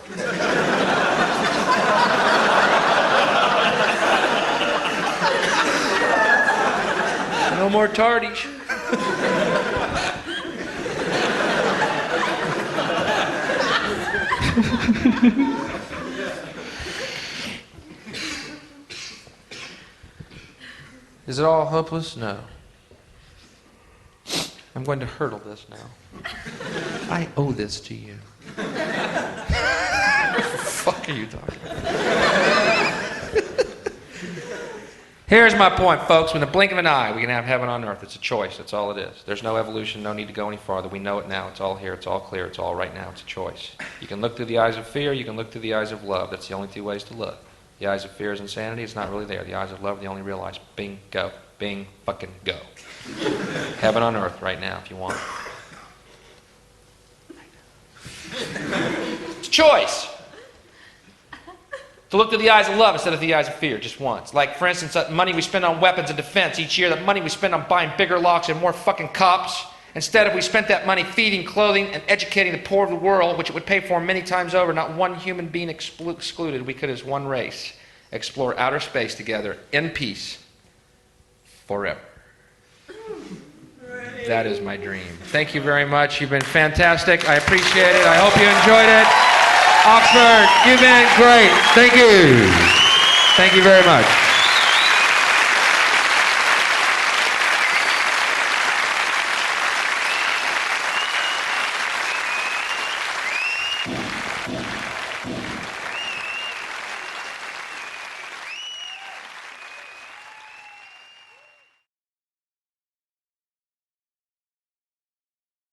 No more tardies. Is it all hopeless? No. I'm going to hurdle this now. I owe this to you. What the fuck are you talking about? Here's my point, folks. With the blink of an eye, we can have heaven on earth. It's a choice. That's all it is. There's no evolution, no need to go any farther. We know it now. It's all here. It's all clear. It's all right now. It's a choice. You can look through the eyes of fear. You can look through the eyes of love. That's the only 2 ways to look. The eyes of fear is insanity. It's not really there. The eyes of love are the only real eyes. Bing, go. Bing, fucking go. Heaven on earth right now, if you want. It's a choice. To look through the eyes of love instead of the eyes of fear, just once. Like, for instance, that money we spend on weapons and defense each year, that money we spend on buying bigger locks and more fucking cops. Instead, if we spent that money feeding, clothing, and educating the poor of the world, which it would pay for many times over, not one human being excluded, we could, as one race, explore outer space together in peace forever. That is my dream. Thank you very much. You've been fantastic. I appreciate it. I hope you enjoyed it. Oxford, you've been great. Thank you. Thank you very much.